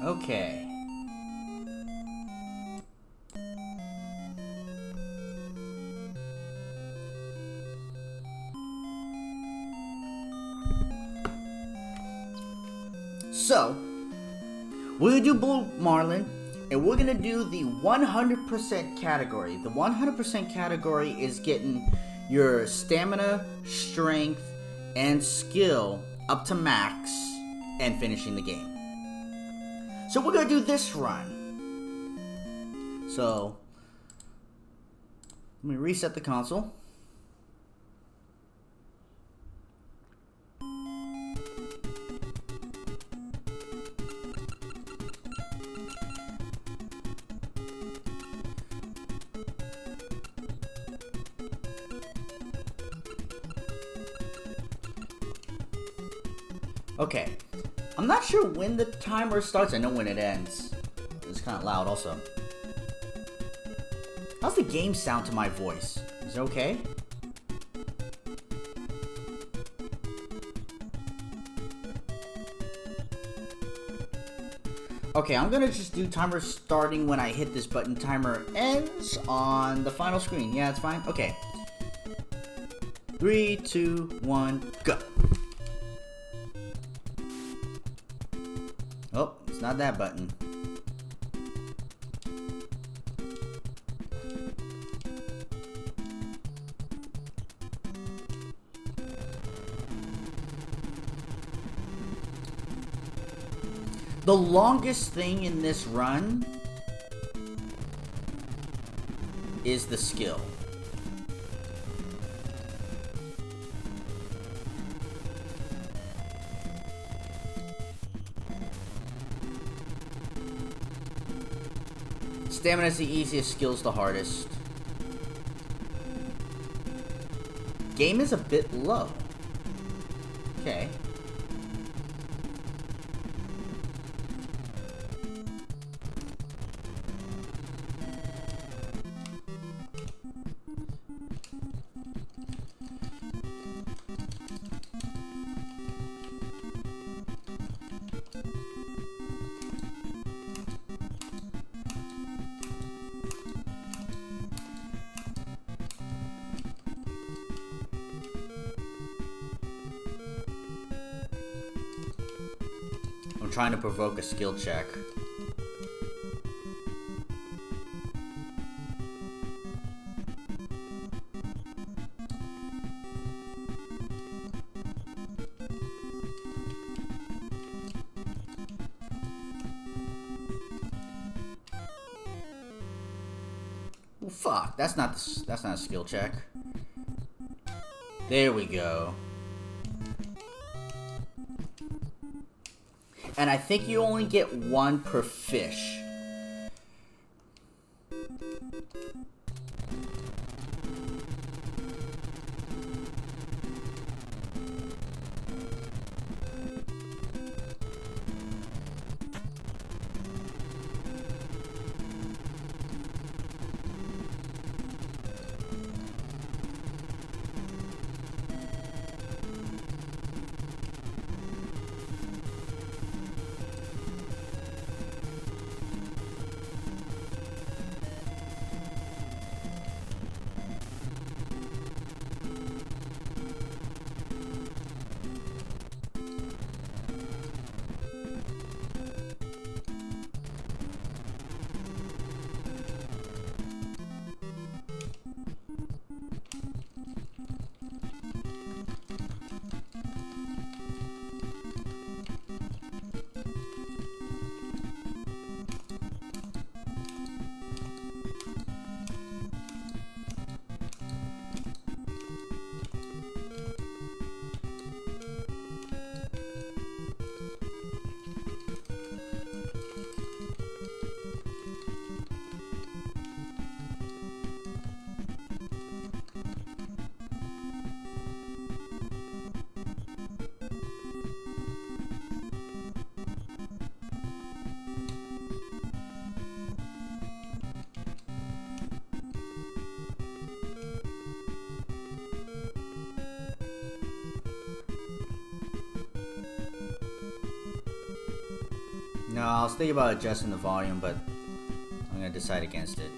Okay. So, we're gonna do Bull Marlin, and we're gonna do the 100% category. The 100% category is getting your stamina, strength, and skill up to max and finishing the game. So we're gonna do this run. So, let me reset the console. Okay, I'm not sure when the timer starts. I know when it ends. It's kind of loud also. How's the game sound to my voice? Is it okay? Okay, I'm gonna just do timer starting when I hit this button. Timer ends on the final screen. Yeah, it's fine. Okay. 3, 2, 1, go. Oh, it's not that button. The longest thing in this run is the skill. Stamina is the easiest, skill's the hardest. Game is a bit low. Okay. I'm trying to provoke a skill check. Well, fuck, that's not a skill check. There we go. And I think you only get one per fish. No, I was thinking about adjusting the volume, but I'm gonna decide against it.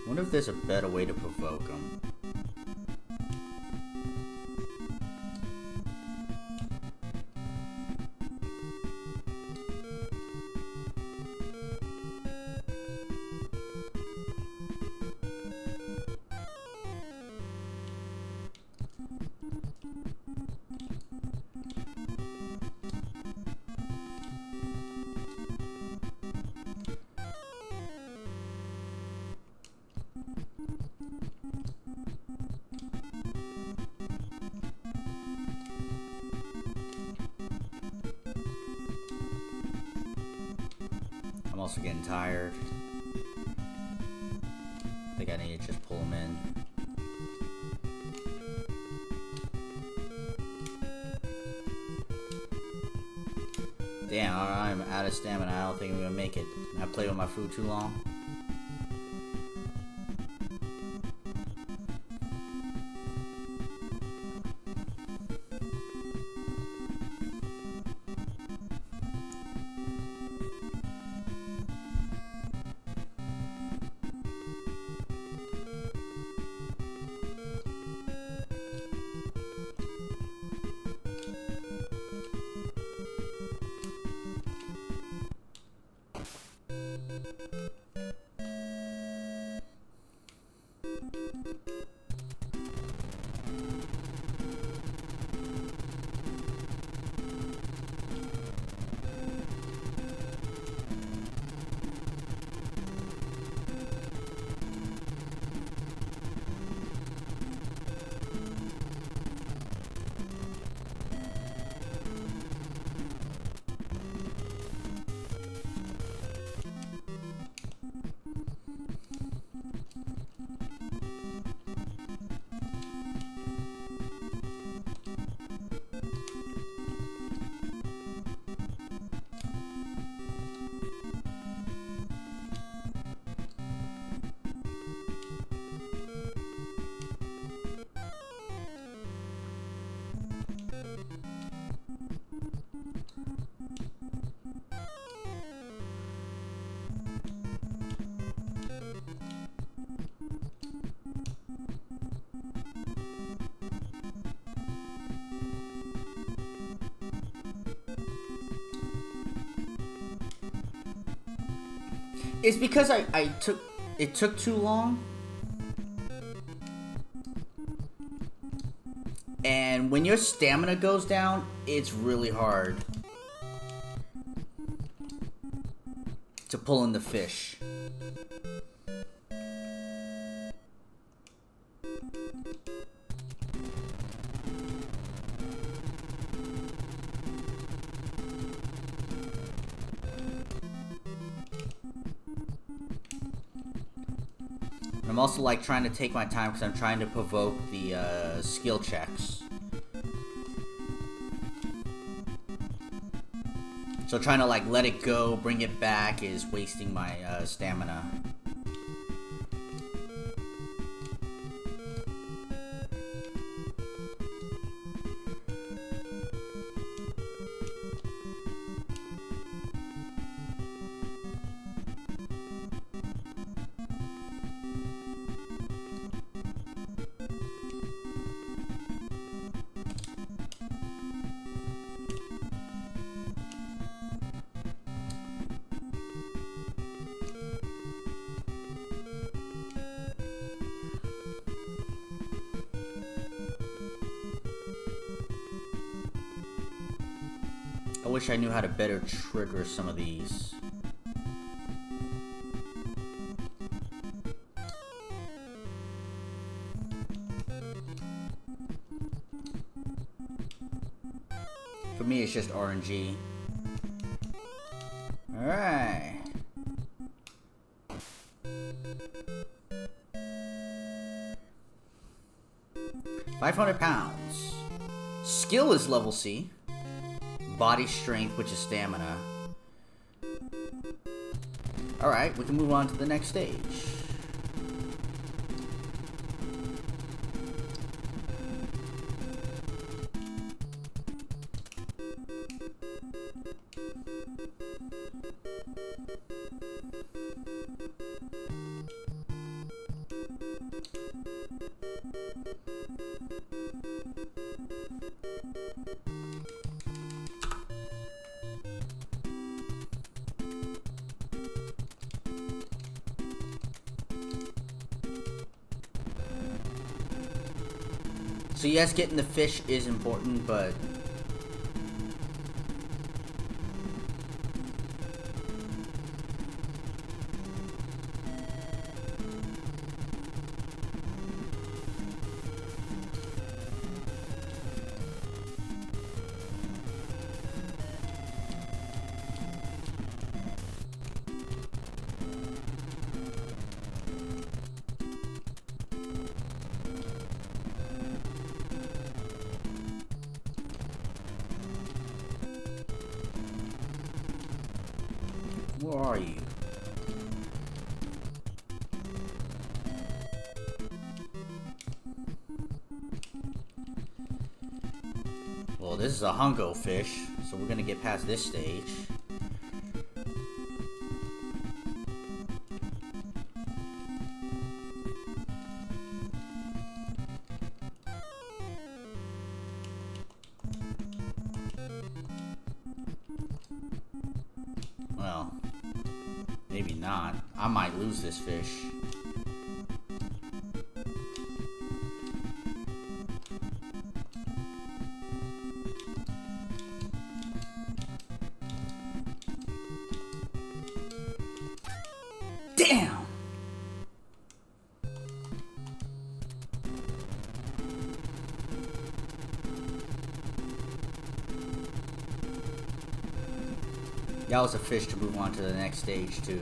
I wonder if there's a better way to provoke him. I'm also getting tired. I think I need to just pull him in. Damn, I'm out of stamina. I don't think I'm gonna make it. I played with my food too long. It's because it took too long. And when your stamina goes down, it's really hard to pull in the fish. I'm also like trying to take my time because I'm trying to provoke the skill checks. So trying to like let it go, bring it back is wasting my stamina. I wish I knew how to better trigger some of these. For me, it's just RNG. Alright. £500. Skill is level C. Body strength, which is stamina. Alright, we can move on to the next stage. So yes, getting the fish is important, but where are you? Well, this is a hungo fish, so we're gonna get past this stage. Well, maybe not. I might lose this fish. Damn! That was a fish to move on to the next stage, too.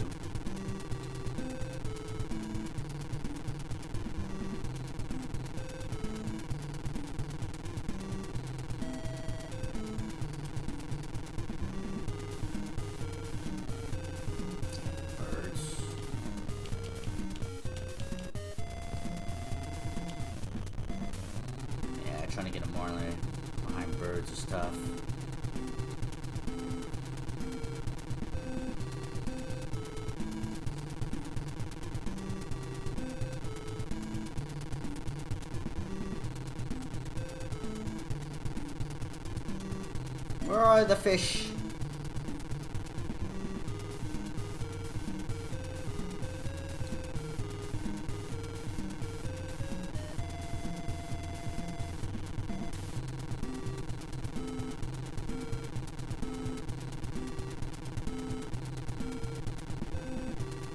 Birds. Yeah, trying to get a Marlin behind birds is tough. Where are the fish?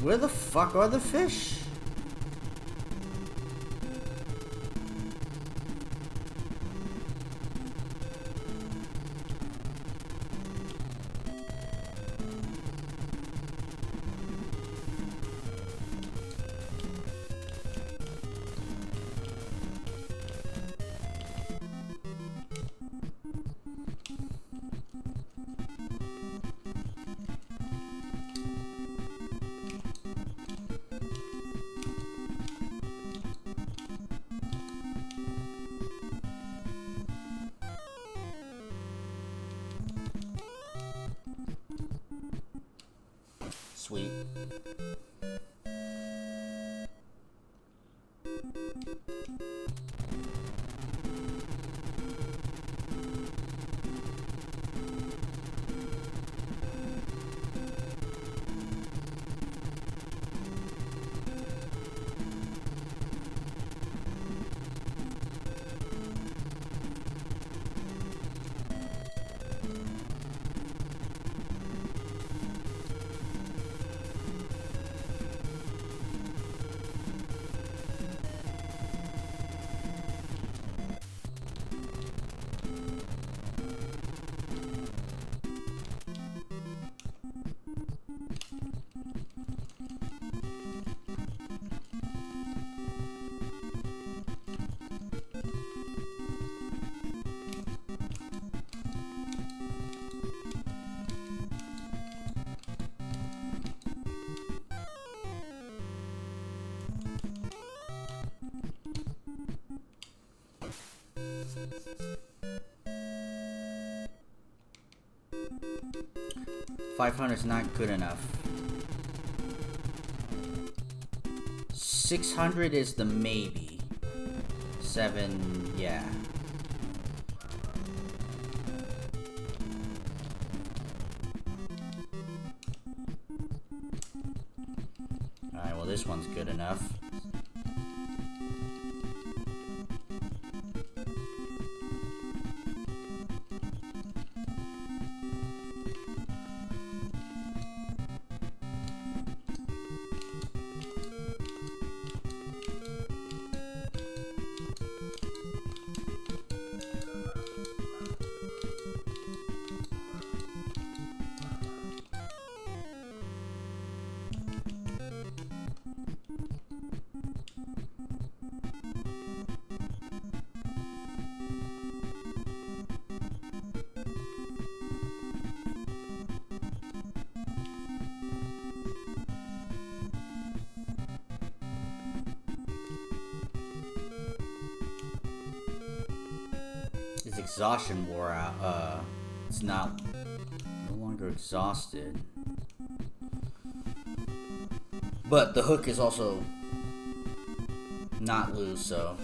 Where the fuck are the fish? Sweet. $500's not good enough. 600 is the maybe. 7, yeah. Alright, well this one's good enough. Exhaustion wore out. It's not no longer exhausted. But the hook is also not loose, so.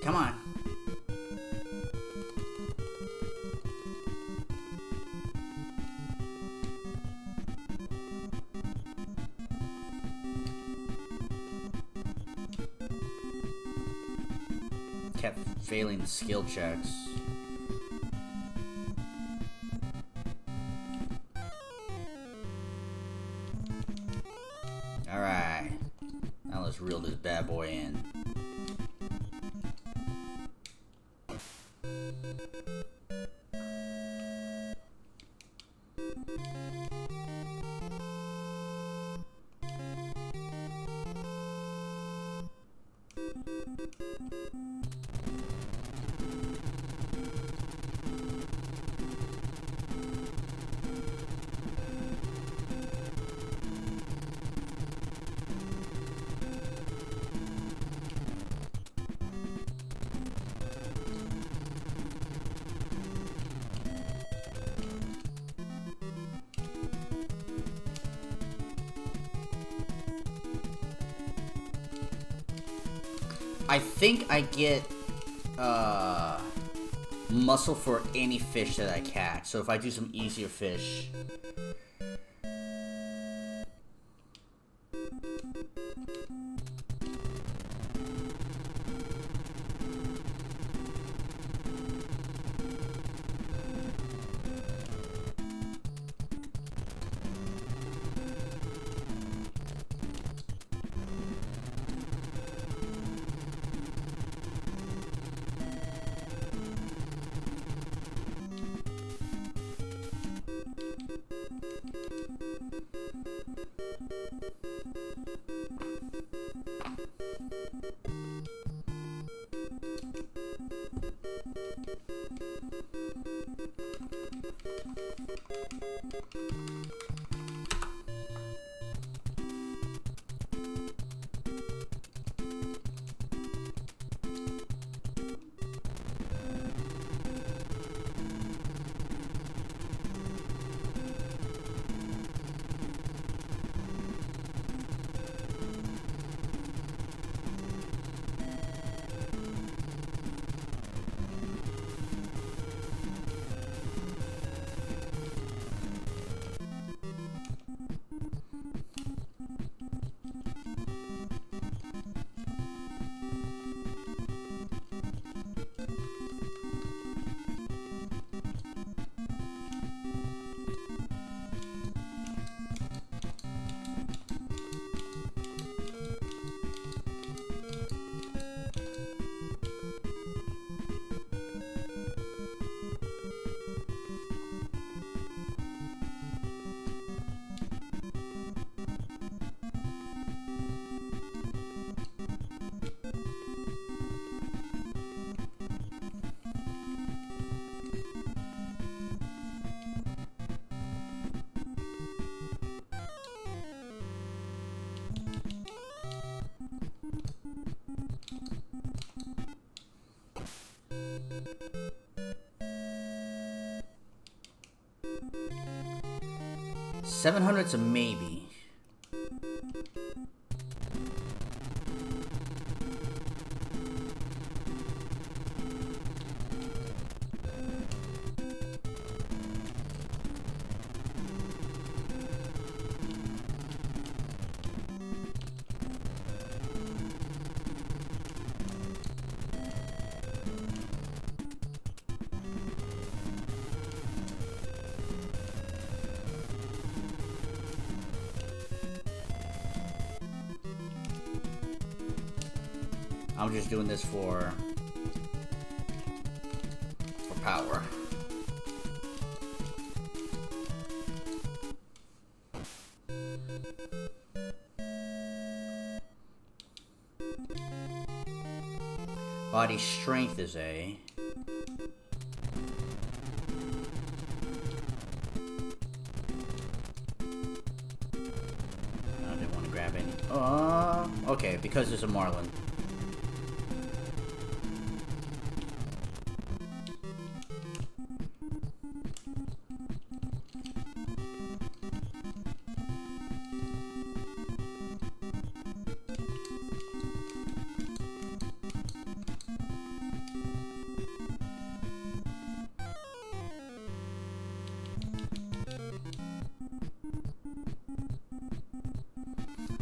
Come on. Kept failing the skill checks. Alright. Now let's reel this bad boy in. I think I get muscle for any fish that I catch. So if I do some easier fish. 700's a maybe. I'm just doing this for power. Body strength is A. I didn't want to grab any. Okay, because there's a Marlin.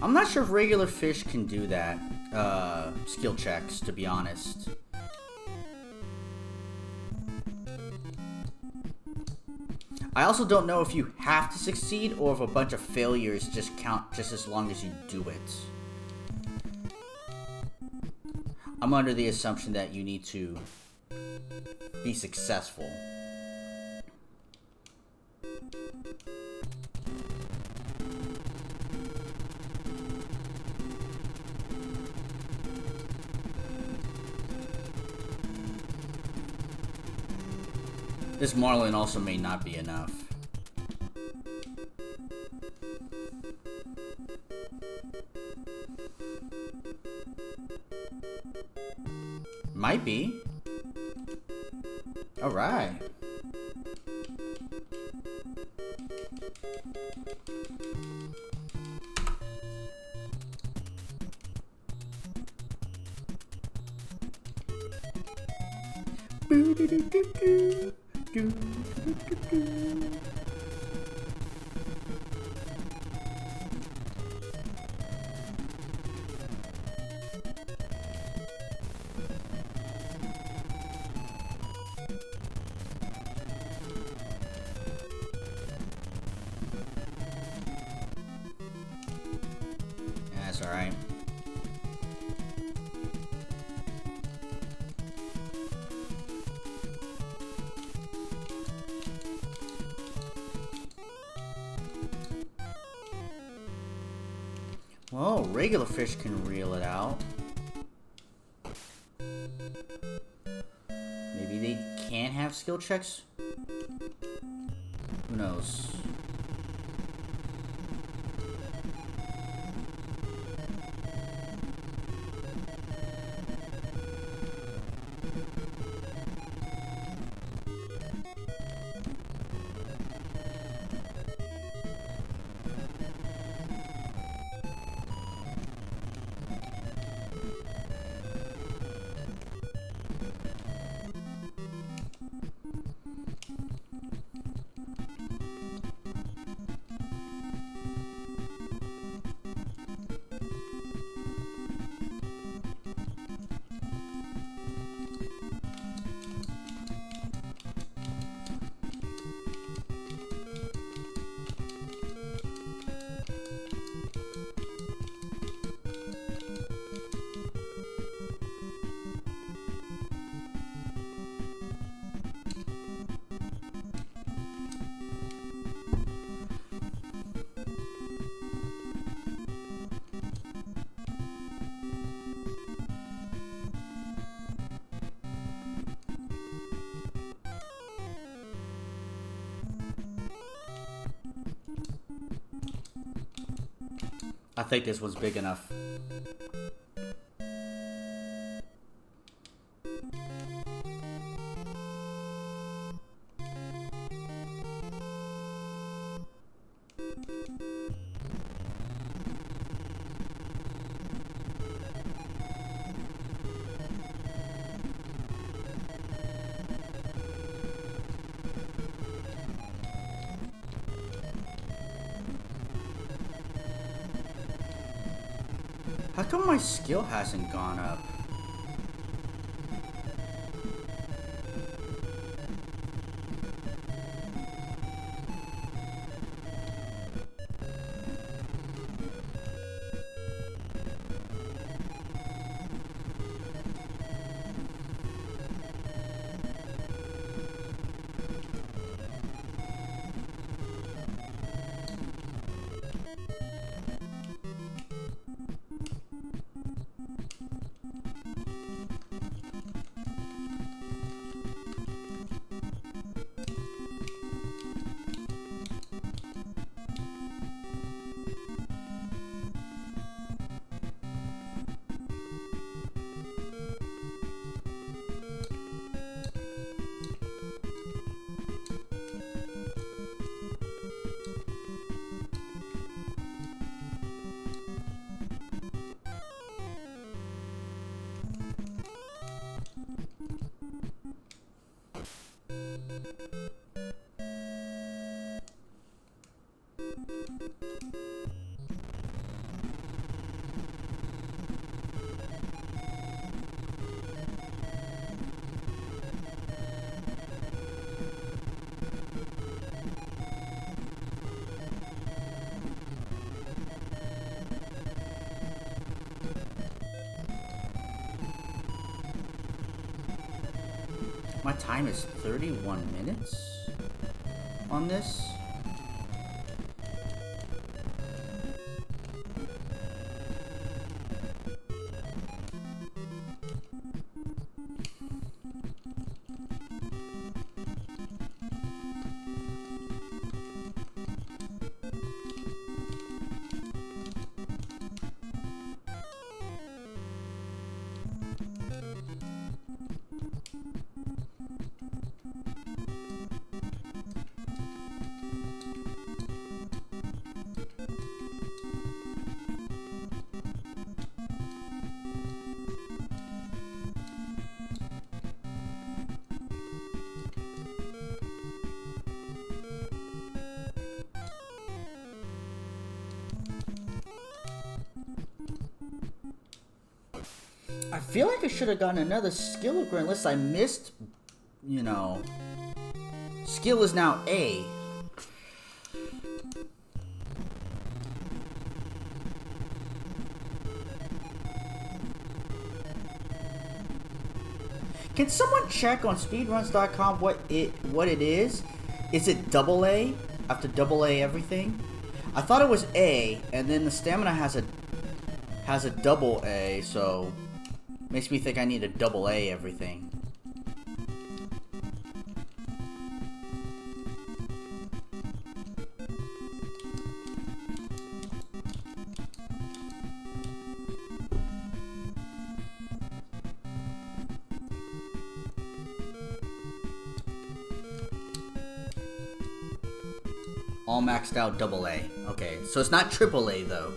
I'm not sure if regular fish can do that, skill checks, to be honest. I also don't know if you have to succeed or if a bunch of failures just count just as long as you do it. I'm under the assumption that you need to be successful. This Marlin also may not be enough. Might be. All right. That's all right. Well, regular fish can reel it out. Maybe they can't have skill checks? Who knows? I think this one's big enough. How come my skill hasn't gone up? My time is 31 minutes on this. I feel like I should have gotten another skill upgrade unless I missed, you know. Skill is now A. Can someone check on speedruns.com what it is? Is it double A? I have to double A everything? I thought it was A, and then the stamina has a double A, so makes me think I need to double A everything. All maxed out double A. Okay, so it's not triple A though.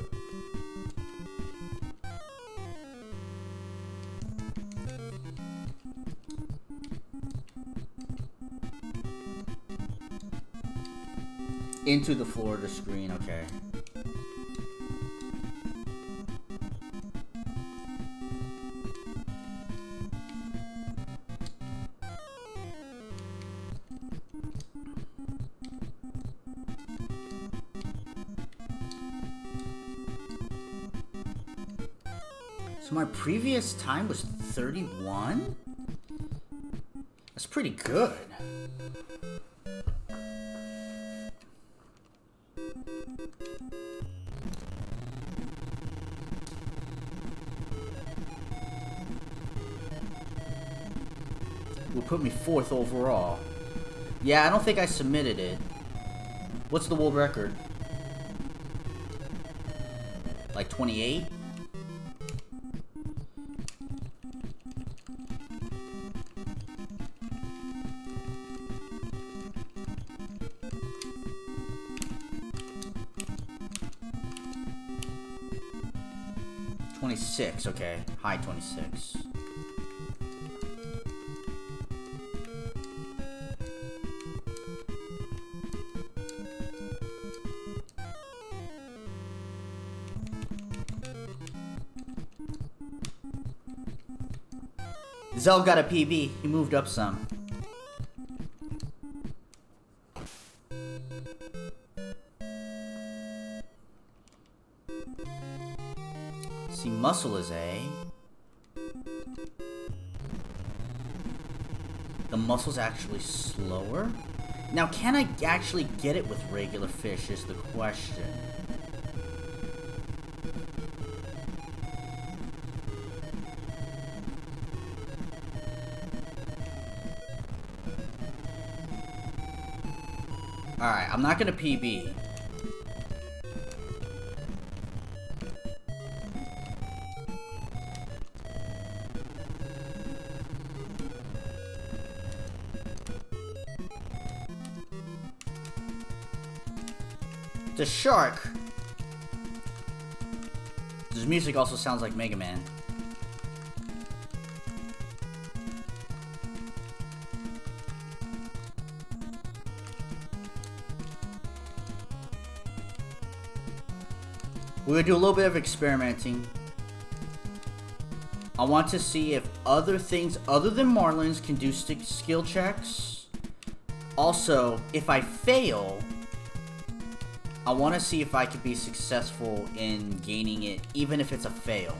Into the Florida screen, okay. So my previous time was 31? That's pretty good. Will put me 4th overall. Yeah, I don't think I submitted it. What's the world record? Like 28? .26, okay. High 26. Zell got a PB. He moved up some. See, muscle is A. The muscle's actually slower. Now, can I actually get it with regular fish is the question. Alright, I'm not gonna PB. The shark. This music also sounds like Mega Man. We're gonna do a little bit of experimenting. I want to see if other things other than Marlins can do skill checks. Also, if I fail, I want to see if I could be successful in gaining it, even if it's a fail.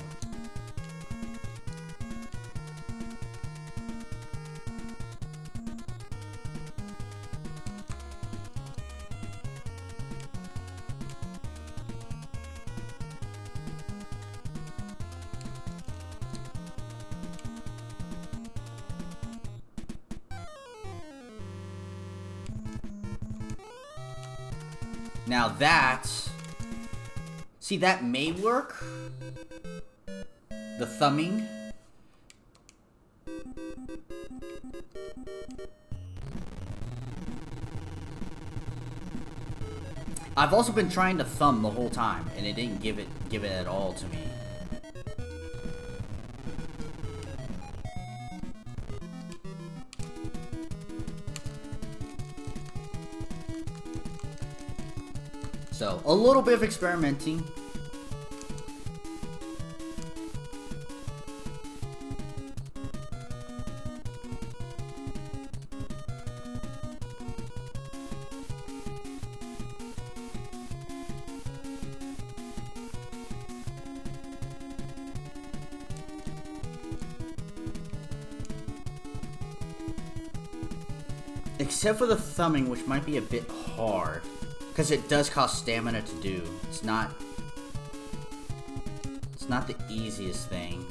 Now that, see, that may work. The thumbing. I've also been trying to thumb the whole time, and it didn't give it at all to me. So, a little bit of experimenting. Except for the thumbing, which might be a bit hard. Because it does cost stamina to do. It's not the easiest thing.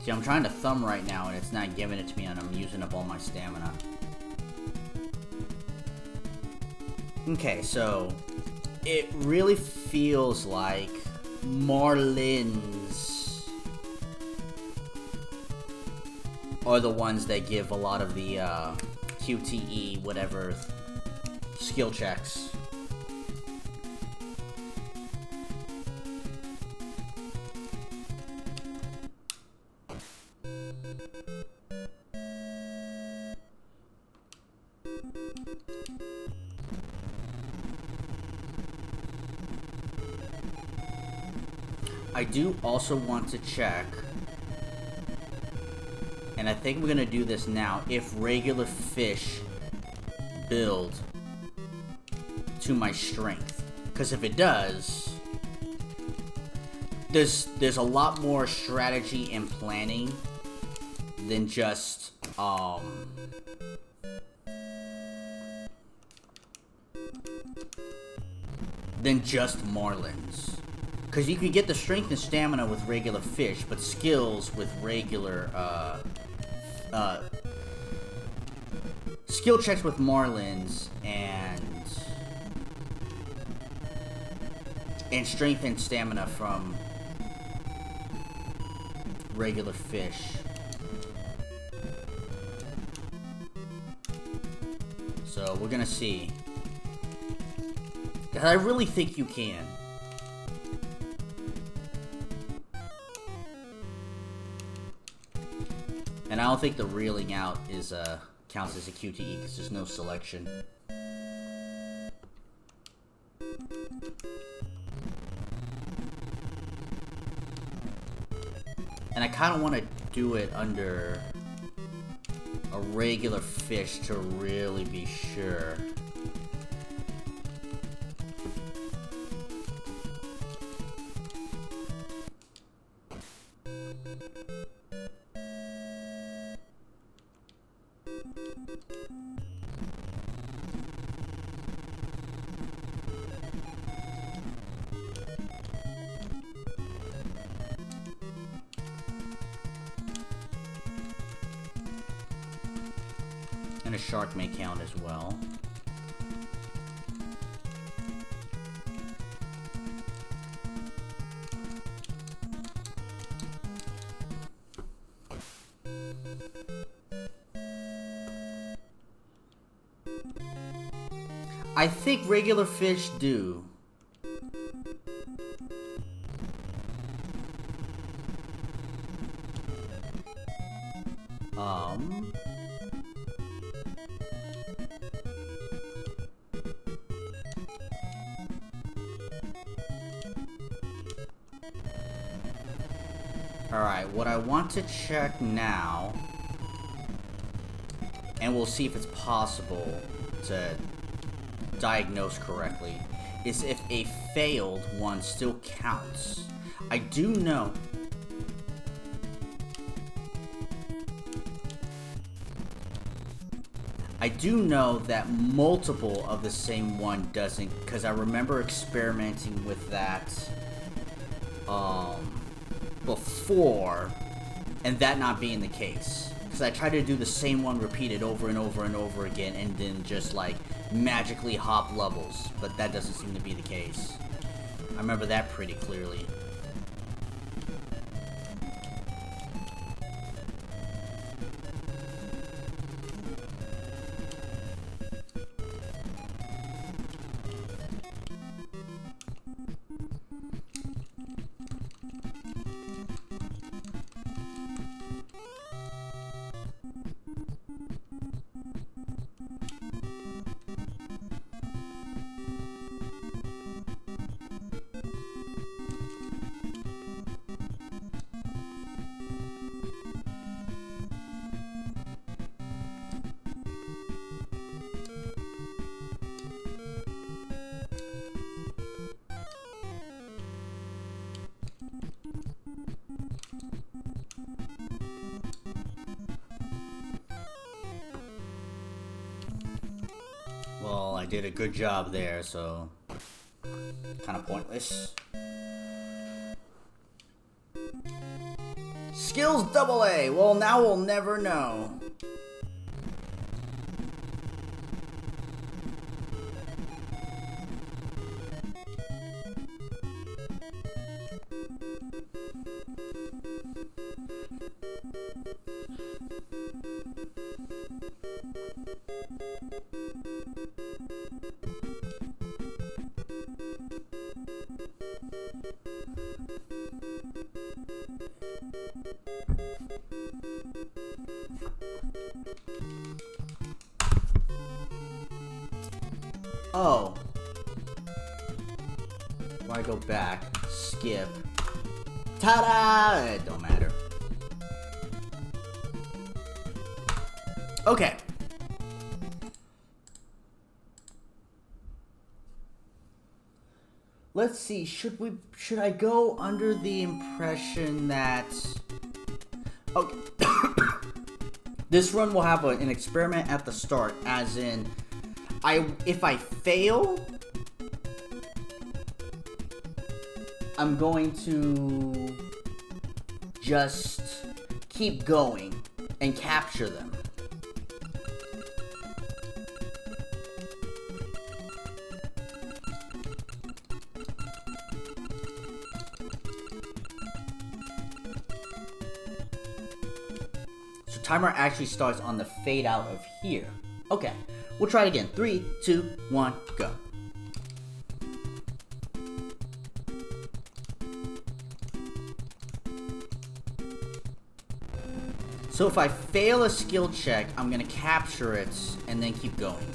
See, I'm trying to thumb right now and it's not giving it to me and I'm using up all my stamina. Okay, so it really feels like Marlins are the ones that give a lot of the QTE, whatever, skill checks. I do also want to check, and I think we're gonna do this now, if regular fish build to my strength. Because if it does, there's a lot more strategy and planning than just Marlins. Because you can get the strength and stamina with regular fish, but skills with regular, skill checks with Marlins, and strength and stamina from regular fish. So, we're gonna see. I really think you can. And I don't think the reeling out is counts as a QTE because there's no selection. And I kind of want to do it under a regular fish to really be sure. And a shark may count as well. I think regular fish do. Alright, what I want to check now, and we'll see if it's possible to diagnose correctly, is if a failed one still counts. I do know that multiple of the same one doesn't, because I remember experimenting with that before, and that not being the case. Because I tried to do the same one repeated over and over and over again, and then just like magically hop levels, but that doesn't seem to be the case. I remember that pretty clearly. Well, I did a good job there, so kind of pointless. Skills AA. Well, now we'll never know. Oh. Why go back? Skip. Ta-da! It don't matter. Okay. Let's see, should I go under the impression that... Okay. This run will have an experiment at the start, as in, if I fail, I'm going to just keep going and capture them. Timer actually starts on the fade out of here. Okay, we'll try it again. 3, 2, 1, go. So if I fail a skill check, I'm gonna capture it and then keep going.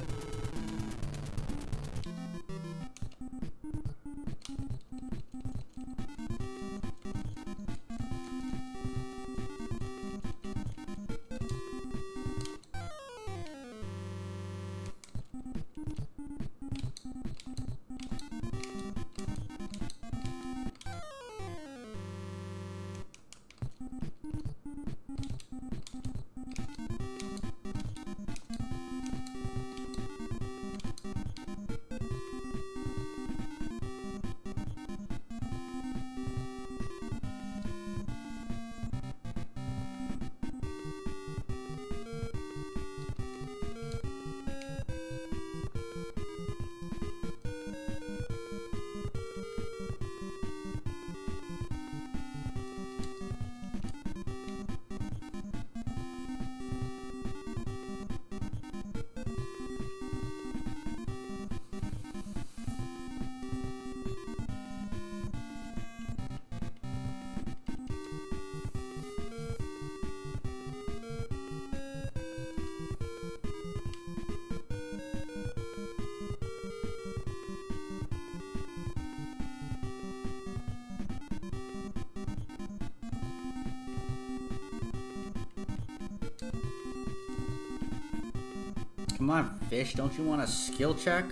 Come on, fish. Don't you want a skill check?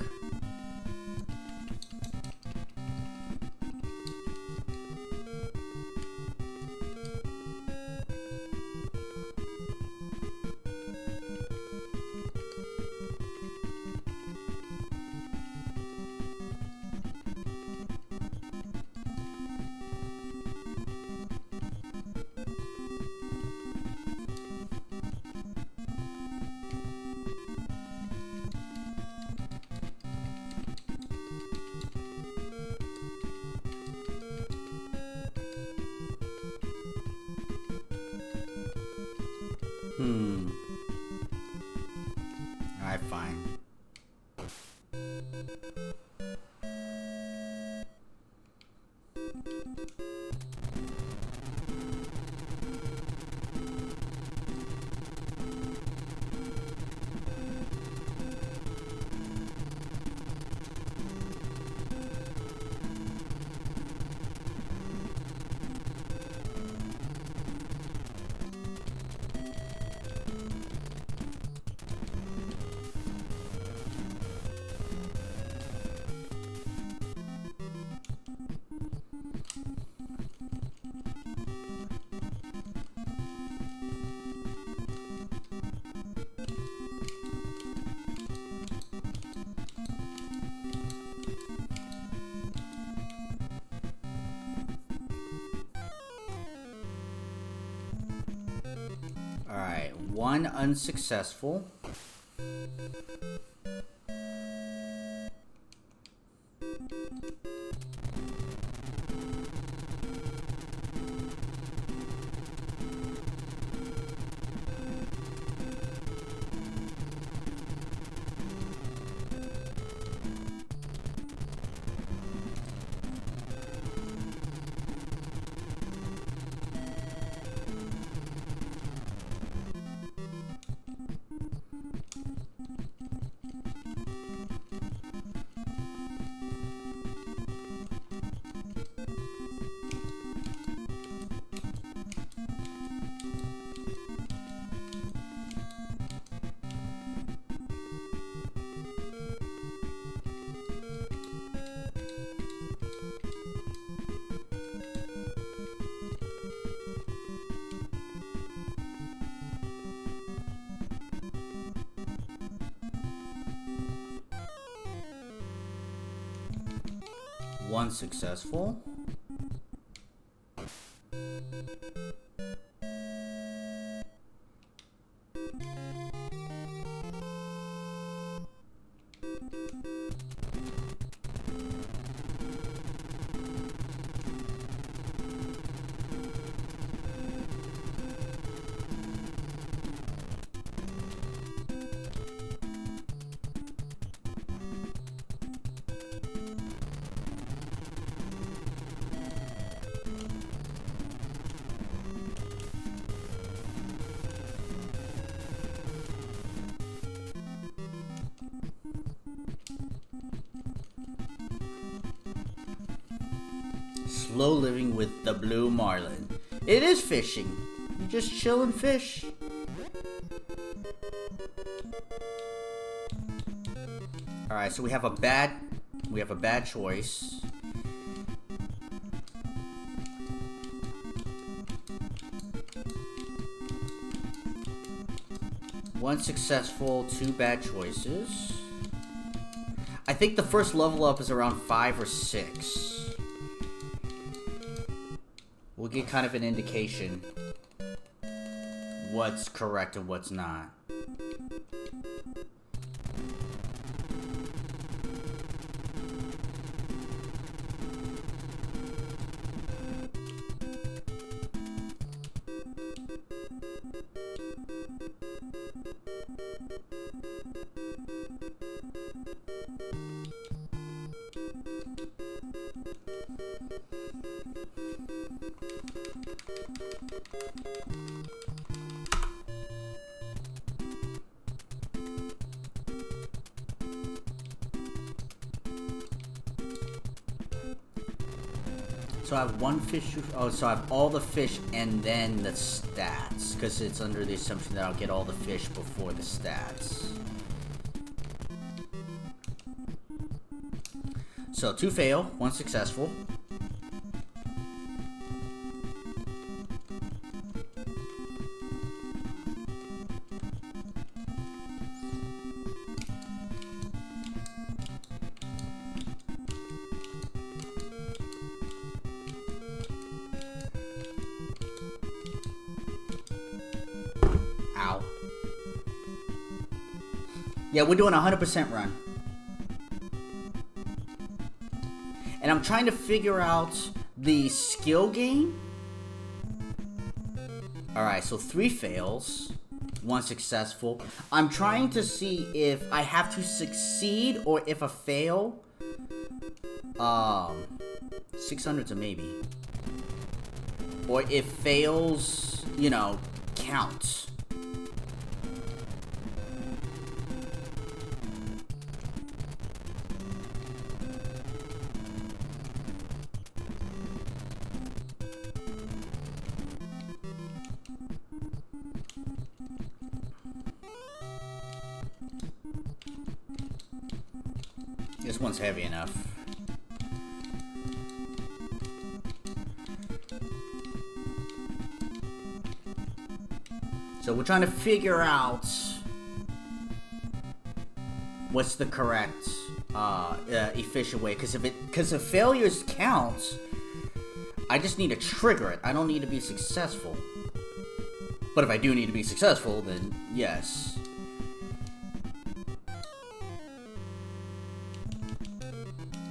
Alright, fine. Alright, one unsuccessful. One successful. Slow living with the blue marlin. It is fishing. You just chill and fish. Alright, so we have a bad choice. One successful, two bad choices. I think the first level up is around 5 or 6. We'll get kind of an indication what's correct and what's not. So I have one fish. Oh, so I have all the fish and then the stats, because it's under the assumption that I'll get all the fish before the stats. So 2 fail, 1 successful. Ow. Yeah, we're doing a 100% run. And I'm trying to figure out the skill game. Alright, so 3 fails, 1 successful. I'm trying to see if I have to succeed or if a fail. 600's a maybe. Or if fails, you know, counts. This one's heavy enough. So we're trying to figure out what's the correct efficient way, because if failures count, I just need to trigger it. I don't need to be successful. But if I do need to be successful, then yes.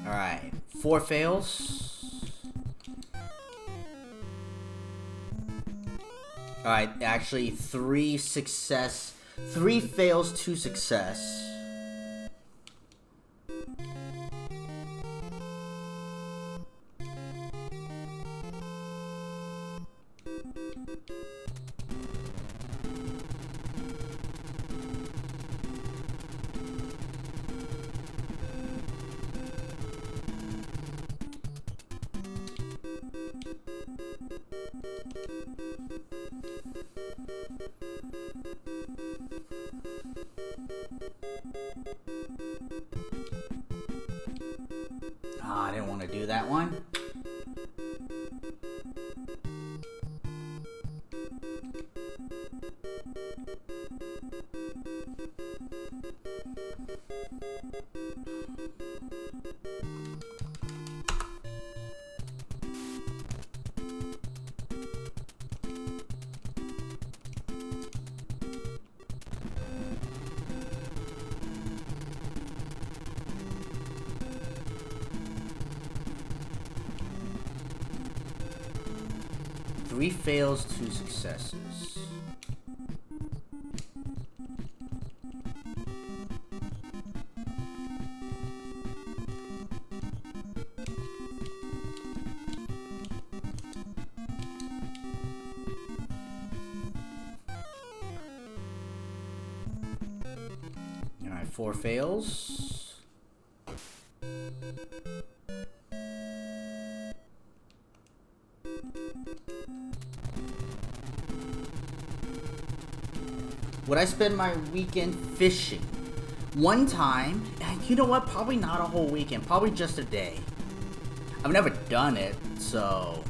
Alright, 4 fails. Alright, actually 3 success. 3 fails, 2 success. I didn't want to do that one. Three fails, 2 successes. All right, 4 fails. Would I spend my weekend fishing? One time, and you know what? Probably not a whole weekend. Probably just a day. I've never done it, so...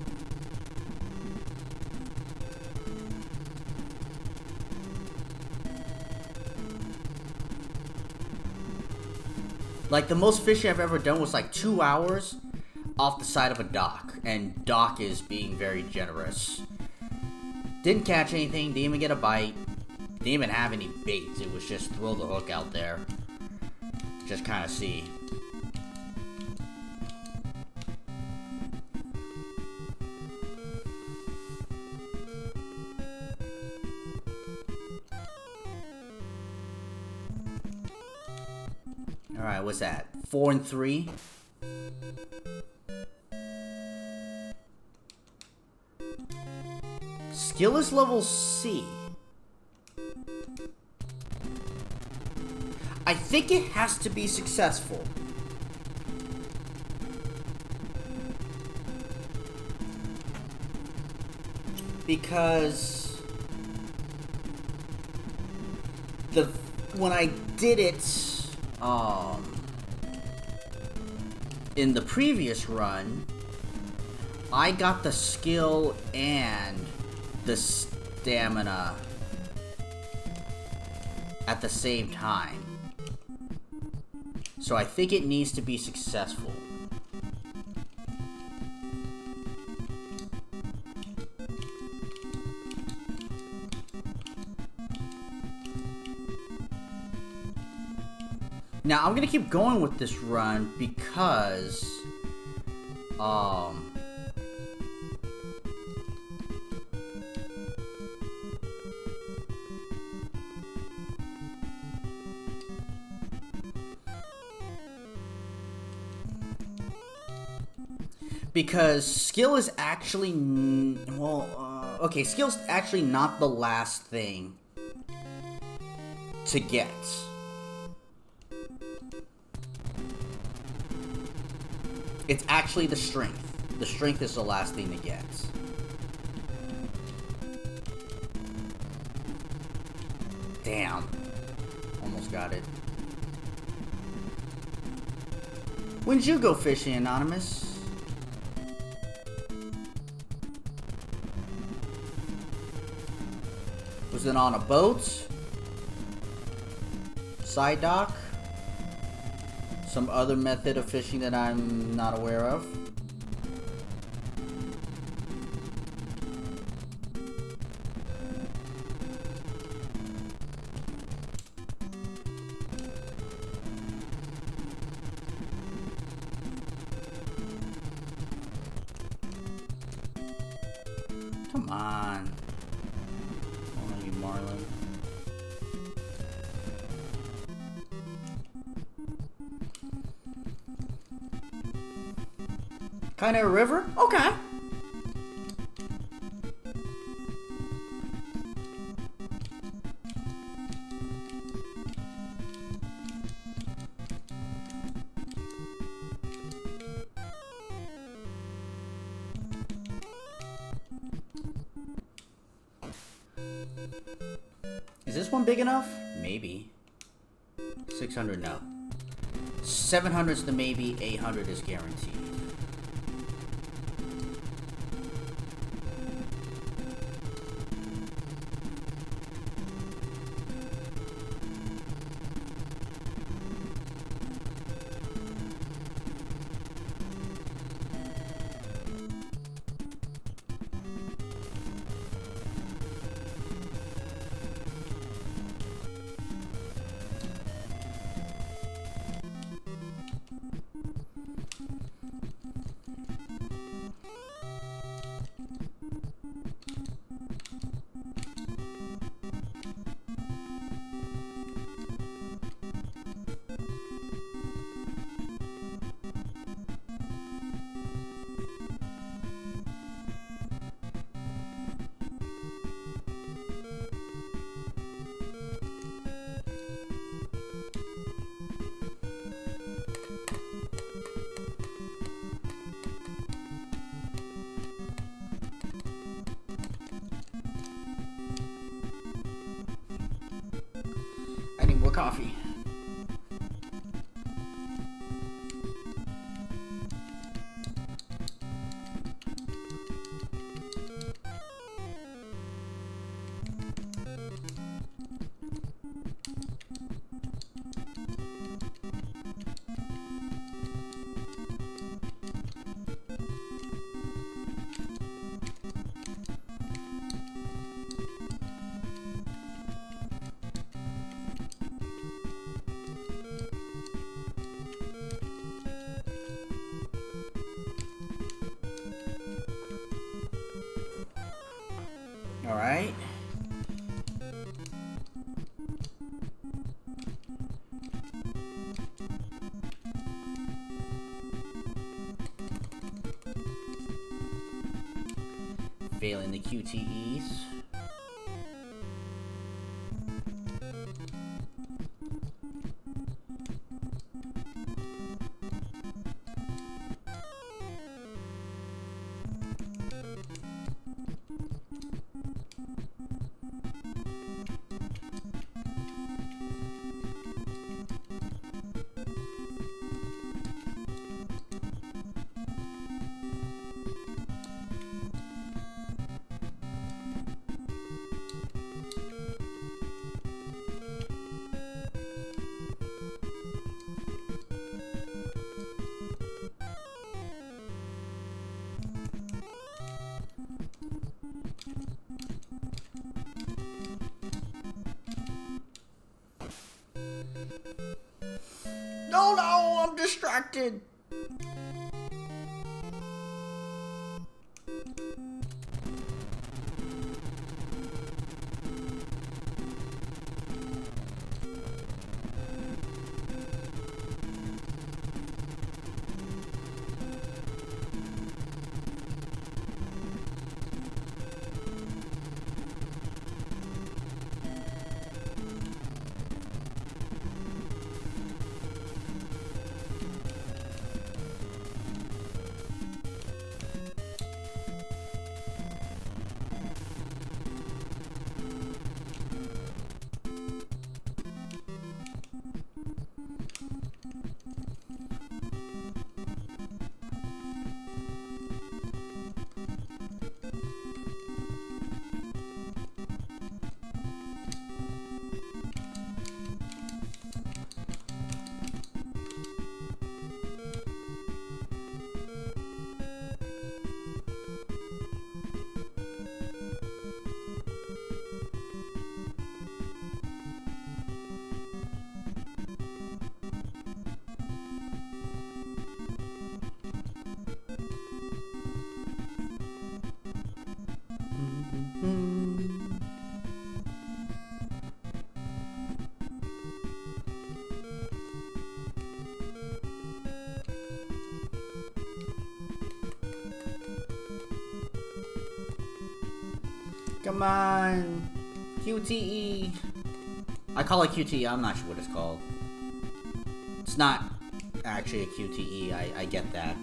Like, the most fishing I've ever done was like 2 hours off the side of a dock. And dock is being very generous. Didn't catch anything, didn't even get a bite. Didn't even have any baits. It was just throw the hook out there. Just kind of see. Alright, what's that? 4 and 3? Skill is level C. I think it has to be successful. Because when I did it, in the previous run, I got the skill and the stamina at the same time. So I think it needs to be successful. Now, I'm gonna keep going with this run because, skill is actually, okay, skill's actually not the last thing to get. It's actually the strength. The strength is the last thing to get. Damn. Almost got it. When'd you go fishing, Anonymous? Was it on a boat? Side dock? Some other method of fishing that I'm not aware of? Come on. Oh, you Marlin. Kind of a river? Okay. Is this one big enough? Maybe. 600, no. 700 is the maybe, 800 is guaranteed. More coffee. All right. Failing the QTEs. Oh no, I'm distracted. Come on, QTE. I call it QTE, I'm not sure what it's called. It's not actually a QTE, I get that.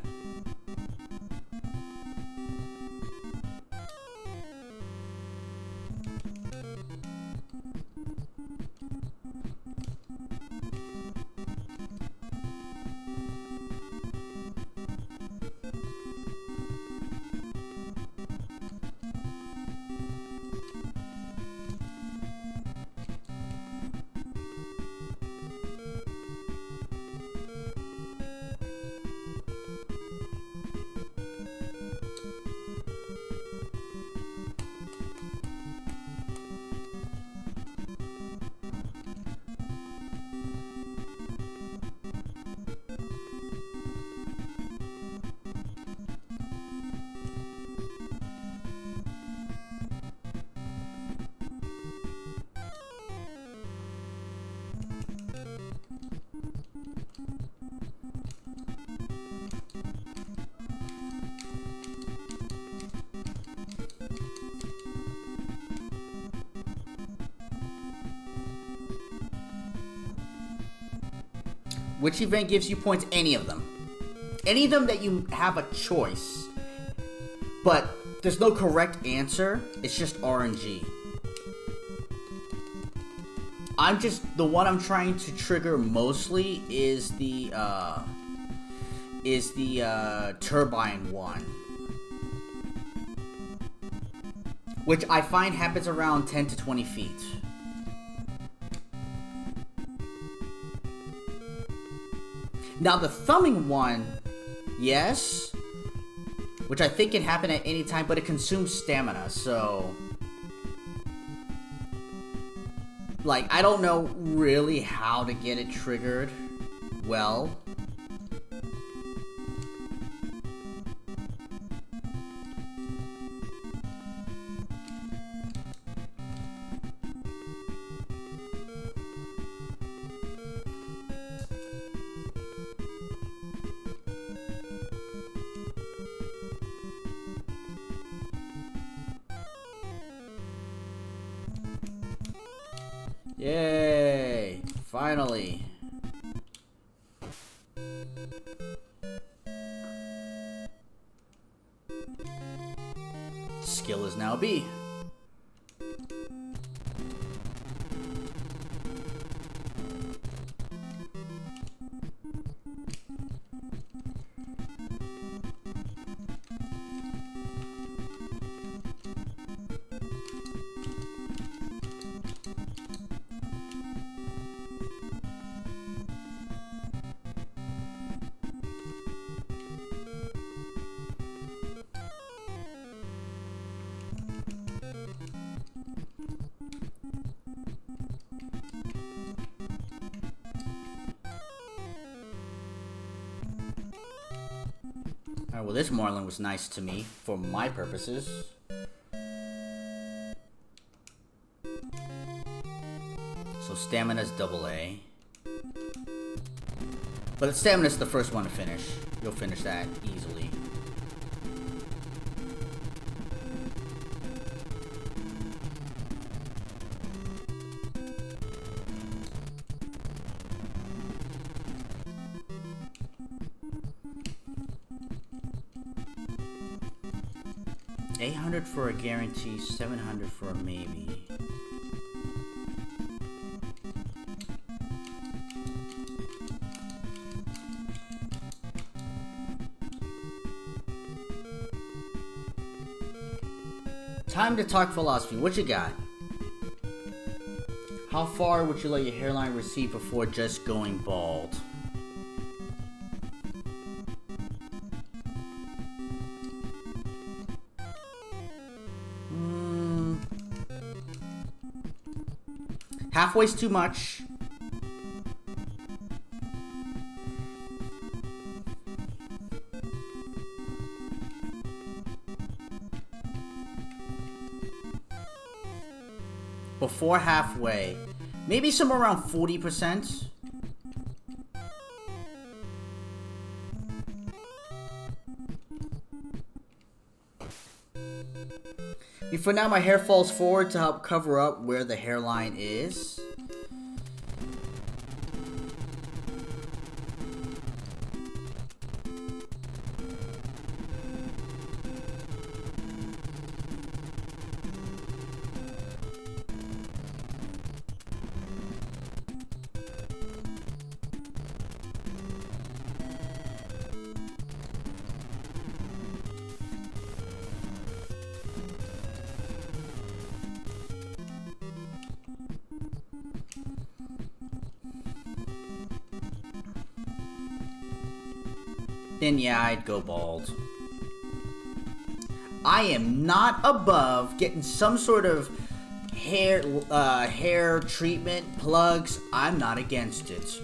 Which event gives you points? Any of them. Any of them that you have a choice. But there's no correct answer. It's just RNG. The one I'm trying to trigger mostly is the turbine one. Which I find happens around 10 to 20 feet. Now the thumbing one, yes, which I think can happen at any time, but it consumes stamina, so like I don't know really how to get it triggered well. Yay! Finally! Skill is now B. Alright, well this Marlin was nice to me, for my purposes. So stamina's AA. But stamina's the first one to finish. You'll finish that easily. $800 for a guarantee, $700 for a maybe. Time to talk philosophy. What you got? How far would you let your hairline recede before just going bald? Halfway's too much. Before halfway. Maybe somewhere around 40%. For now, my hair falls forward to help cover up where the hairline is. Then yeah, I'd go bald. I am not above getting some sort of hair treatment, plugs. I'm not against it.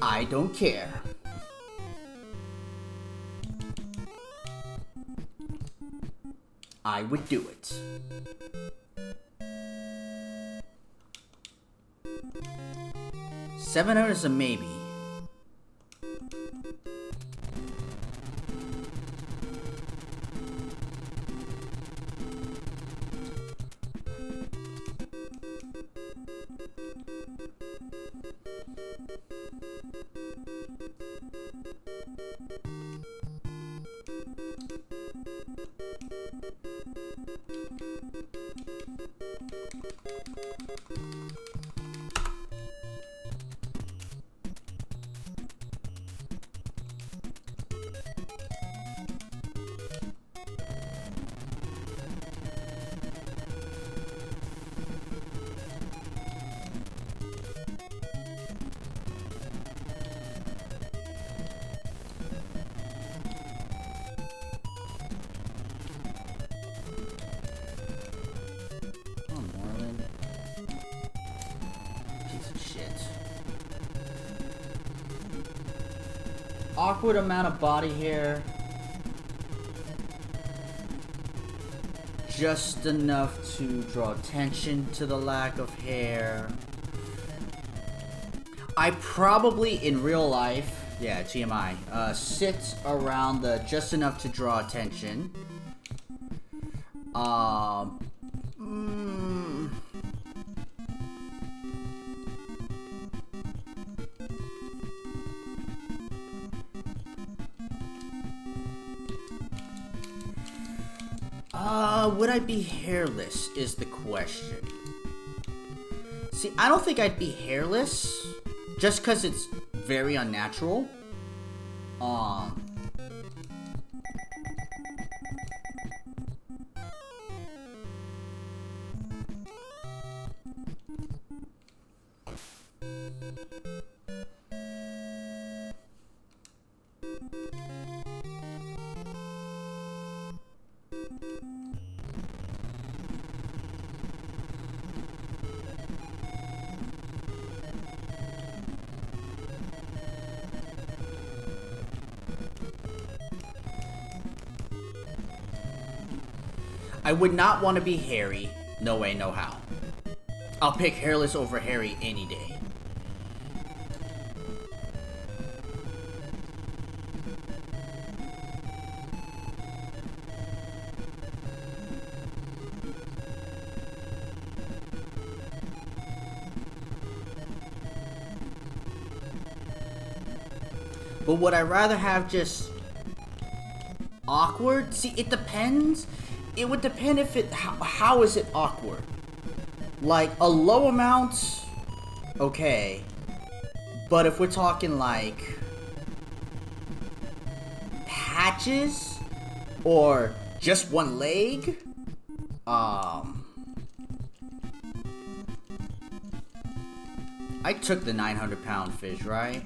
I don't care. I would do it. $700 is a maybe. Awkward amount of body hair. Just enough to draw attention to the lack of hair. I probably, in real life, yeah, GMI, sit around the just enough to draw attention. Would I be hairless is the question. See, I don't think I'd be hairless just because it's very unnatural. I would not want to be hairy. No way, no how. I'll pick hairless over hairy any day. But would I rather have just awkward? See, it depends. It would depend if it, how is it awkward? Like, a low amount, okay. But if we're talking like patches or just one leg, I took the 900-pound fish, right?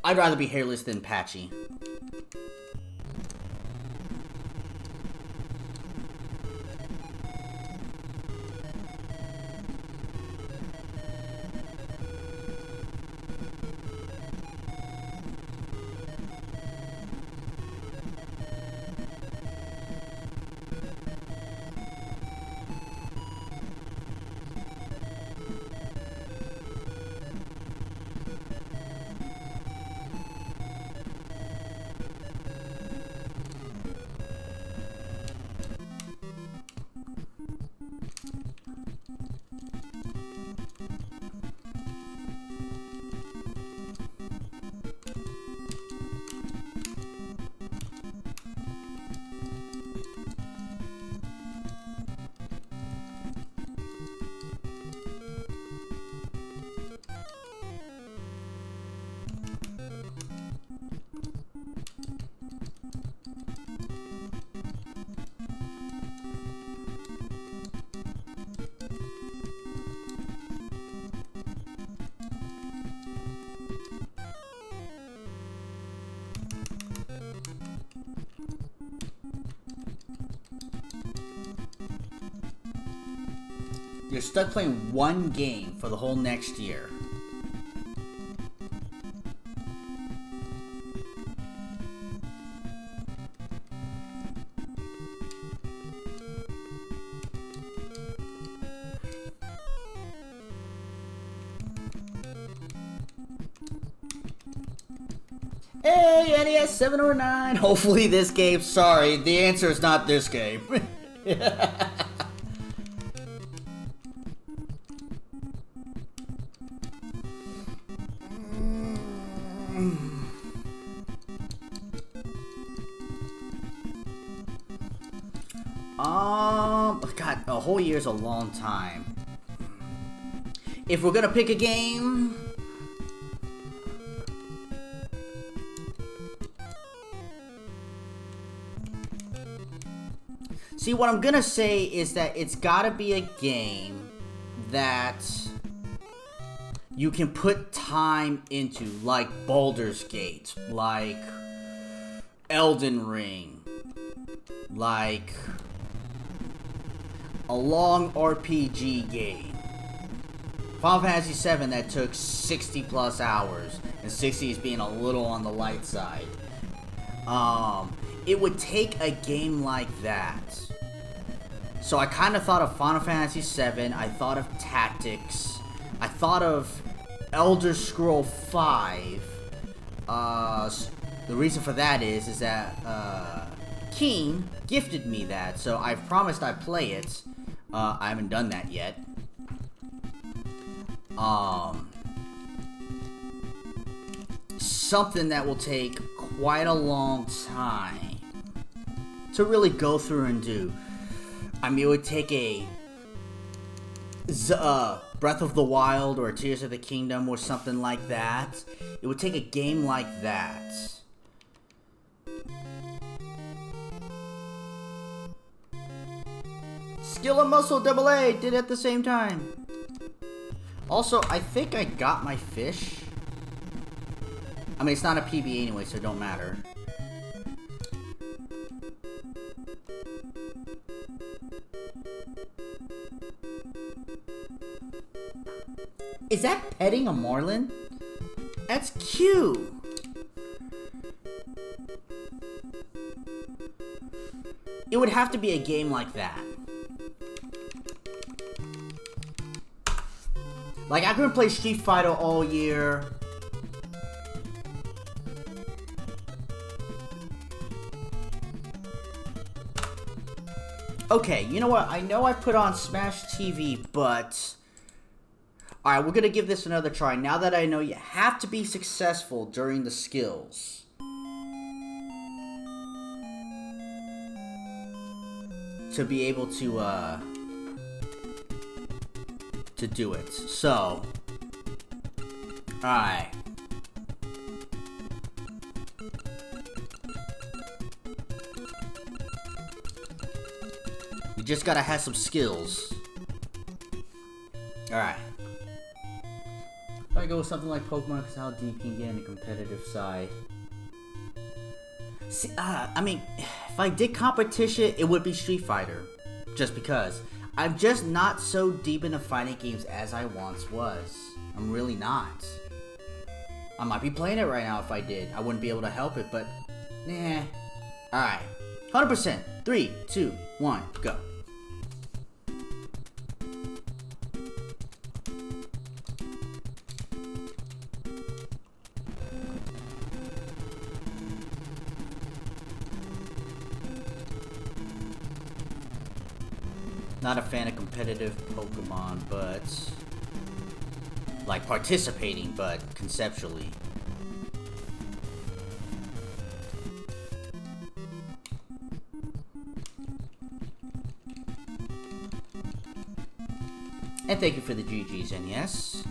I'd rather be hairless than patchy. You're stuck playing one game for the whole next year. Hey, NES 7 or 9. Hopefully this game. Sorry, the answer is not this game. God, a whole year's a long time. If we're gonna pick a game, see, what I'm gonna say is that it's gotta be a game that you can put time into, like Baldur's Gate, like Elden Ring, like a long RPG game. Final Fantasy VII that took 60 plus hours, and 60 is being a little on the light side. It would take a game like that. So I kind of thought of Final Fantasy VII, I thought of Tactics, I thought of Elder Scroll V. The reason for that is that Keen gifted me that, so I've promised I'd play it. I haven't done that yet. Something that will take quite a long time to really go through and do. I mean, it would take a Breath of the Wild or Tears of the Kingdom or something like that. It would take a game like that. Skill and Muscle AA did it at the same time. Also, I think I got my fish. I mean, it's not a PB anyway, so it don't matter. Is that petting a Marlin? That's cute. It would have to be a game like that. Like, I couldn't play Street Fighter all year. Okay, you know what? I know I put on Smash TV, but... Alright, we're gonna give this another try. Now that I know you have to be successful during the skills. To be able to do it. So... Alright. You just gotta have some skills. Alright. I go with something like Pokemon because how deep you can get in the competitive side. See, I mean, if I did competition, it would be Street Fighter. Just because. I'm just not so deep into fighting games as I once was. I'm really not. I might be playing it right now if I did. I wouldn't be able to help it, but... Nah. Alright. 100%. 3, 2, 1, go. Not a fan of competitive Pokemon, but... like, participating, but conceptually. And thank you for the GGs, and yes.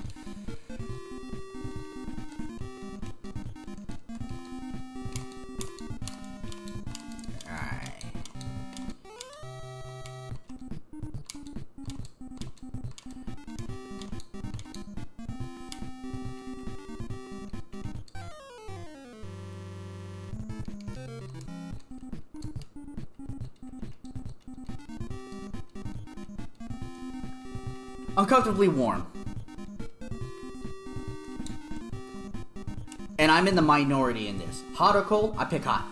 Uncomfortably warm. And I'm in the minority in this. Hot or cold? I pick hot.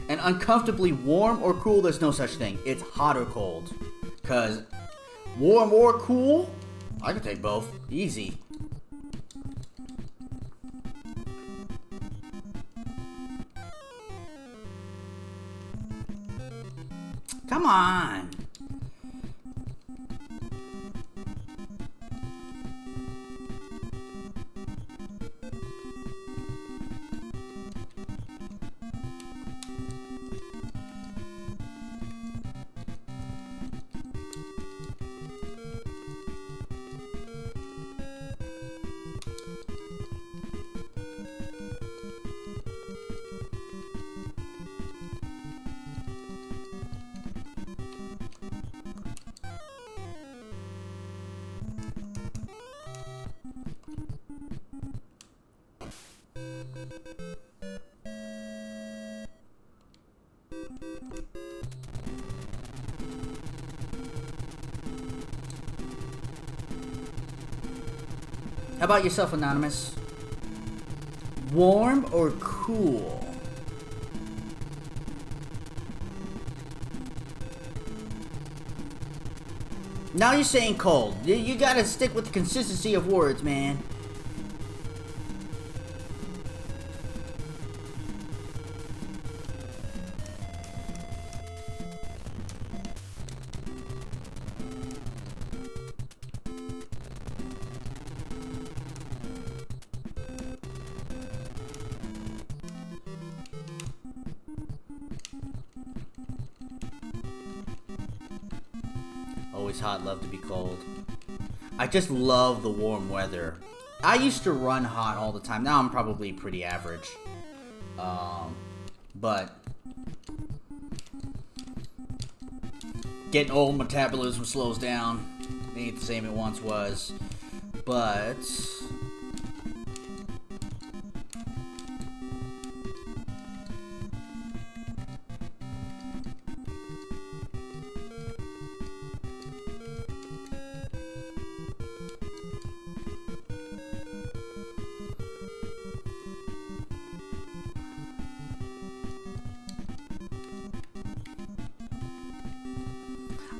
And uncomfortably warm or cool, there's no such thing. It's hot or cold. Because warm or cool, I can take both. Easy. Come on. How about yourself, Anonymous? Warm or cool? Now you're saying cold. You gotta stick with the consistency of words, man. Always hot, love to be cold. I just love the warm weather. I used to run hot all the time. Now I'm probably pretty average. But getting old, metabolism slows down. It ain't the same it once was. But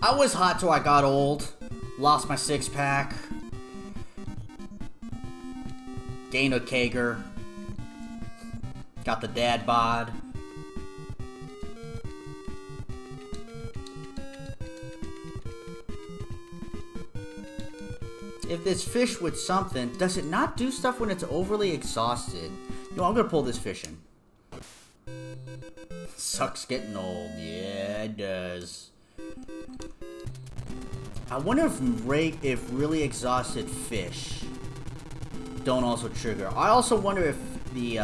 I was hot till I got old. Lost my 6-pack. Gained a kegger. Got the dad bod. If this fish with something, does it not do stuff when it's overly exhausted? No, I'm gonna pull this fish in. Sucks getting old. Yeah, it does. I wonder if really exhausted fish don't also trigger. I also wonder if the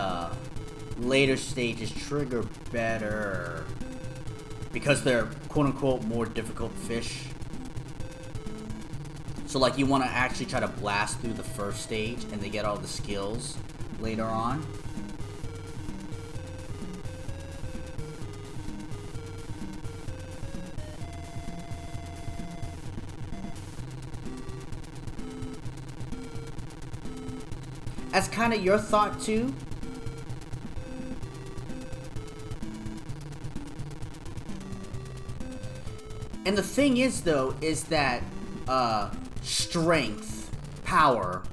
later stages trigger better because they're quote-unquote more difficult fish. So like you want to actually try to blast through the first stage and they get all the skills later on. That's kind of your thought too? And the thing is though, is that strength, power,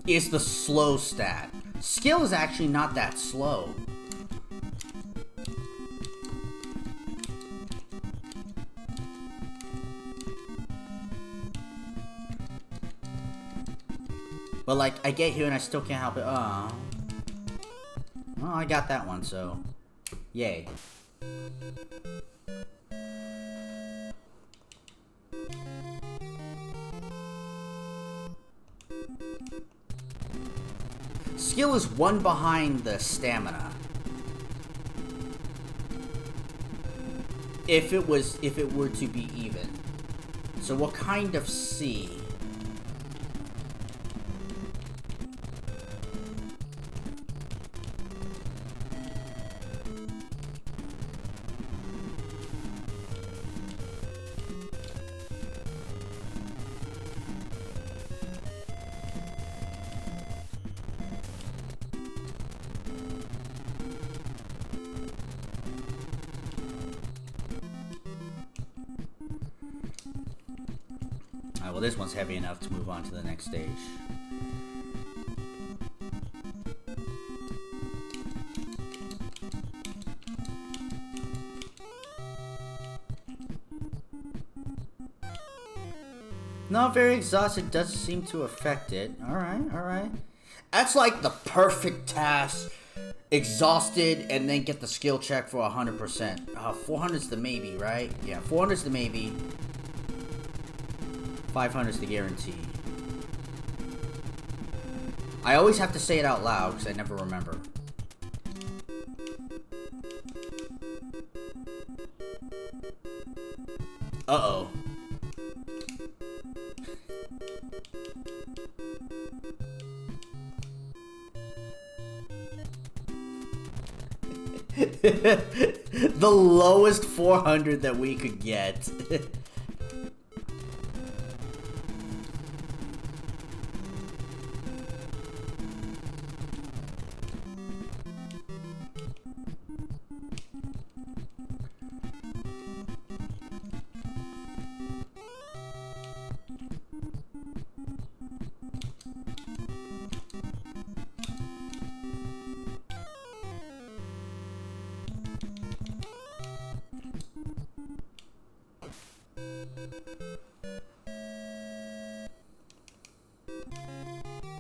is the slow stat. Skill is actually not that slow. But like, I get here and I still can't help it. Oh. Well, I got that one, so yay. Skill is one behind the stamina. If it were to be even. So what kind of C? Well, this one's heavy enough to move on to the next stage. Not very exhausted, doesn't seem to affect it. Alright, alright. That's like the perfect task. Exhausted and then get the skill check for 100%. 400's the maybe, right? Yeah, 400's the maybe. 500's the guarantee. I always have to say it out loud because I never remember. Uh-oh. The lowest 400 that we could get.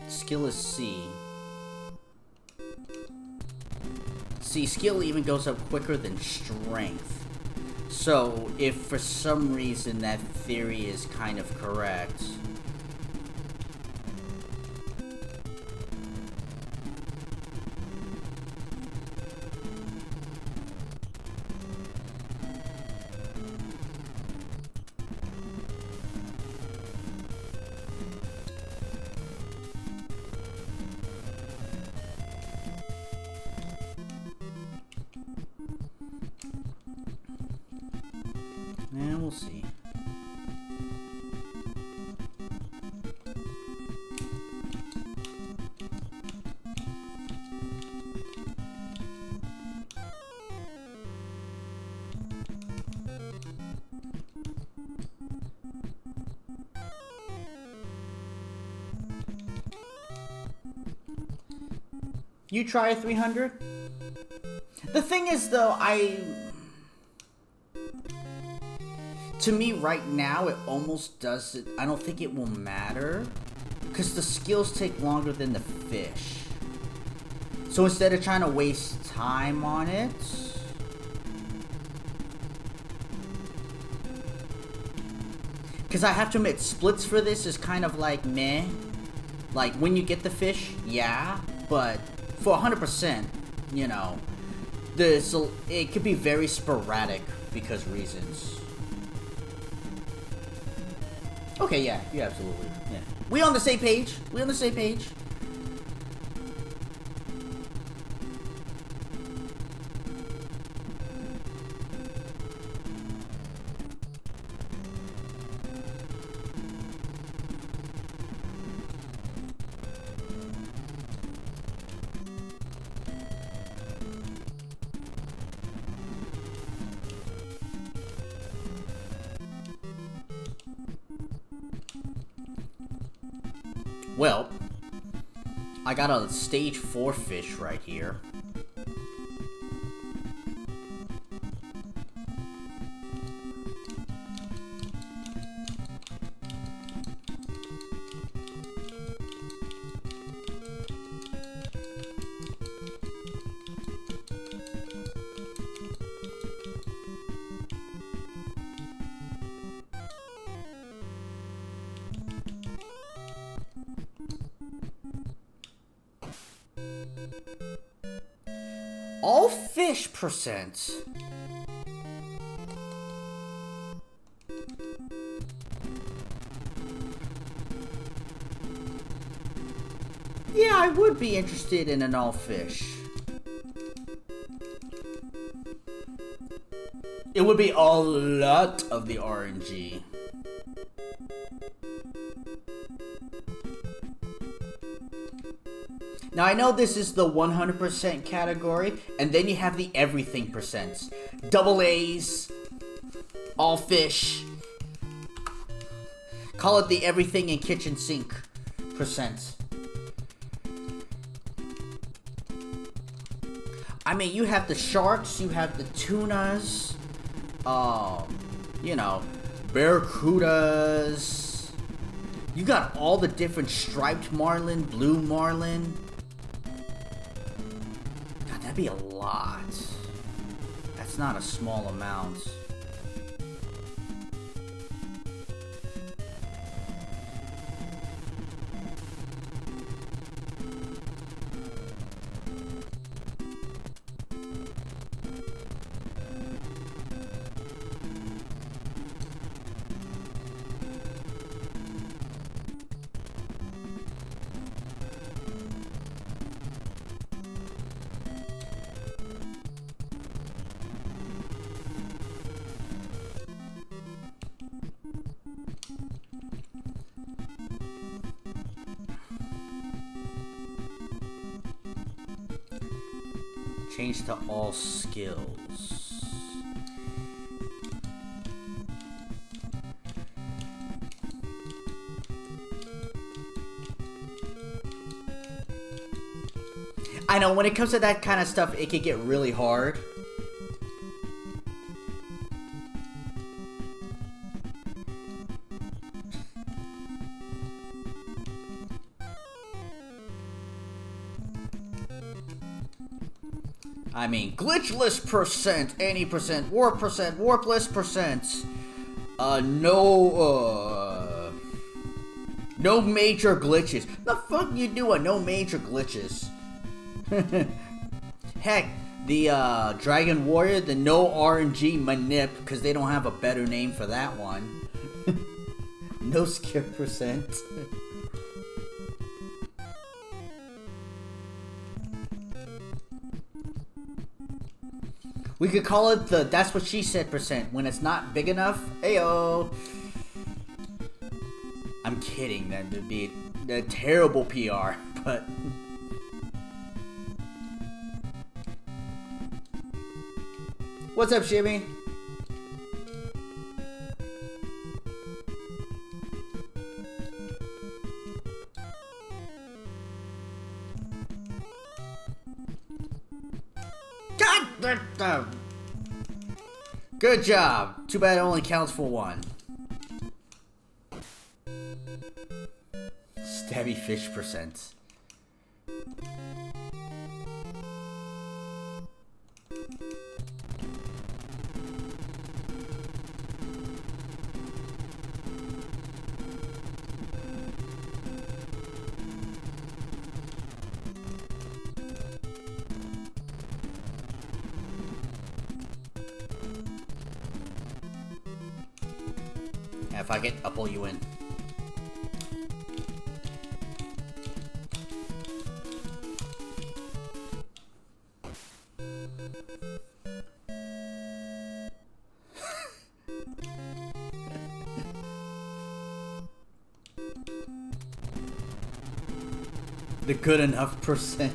Skill is C. See, skill even goes up quicker than strength. So, if for some reason that theory is kind of correct... And we'll see. You try a 300? The thing is, though, to me right now, it almost doesn't, I don't think it will matter, because the skills take longer than the fish. So instead of trying to waste time on it, because I have to admit, splits for this is kind of like meh. Like, when you get the fish, yeah, but for 100%, you know, it could be very sporadic because reasons. Okay, yeah, absolutely, yeah. We on the same page. We on the same page. Well, I got a stage 4 fish right here. All fish percent. Yeah, I would be interested in an all fish. It would be a lot of the RNG. Now, I know this is the 100% category, and then you have the everything percents. Double A's, all fish. Call it the everything in kitchen sink percent. I mean, you have the sharks, you have the tunas, you know, barracudas. You got all the different striped marlin, blue marlin. God, that'd be a lot. That's not a small amount. Change to all skills. I know, when it comes to that kind of stuff, it can get really hard. I mean, glitchless percent, any percent, warpless percent. No major glitches. The fuck you doing? No major glitches. Heck, the Dragon Warrior, the no RNG manip, because they don't have a better name for that one. No skip percent. We could call it the that's what she said percent when it's not big enough. Ayo. I'm kidding. That would be a terrible PR, but what's up, Shimmy? Good job. Too bad it only counts for one. Stabby fish percent. Yeah, if I get, I'll pull you in. The good enough percent.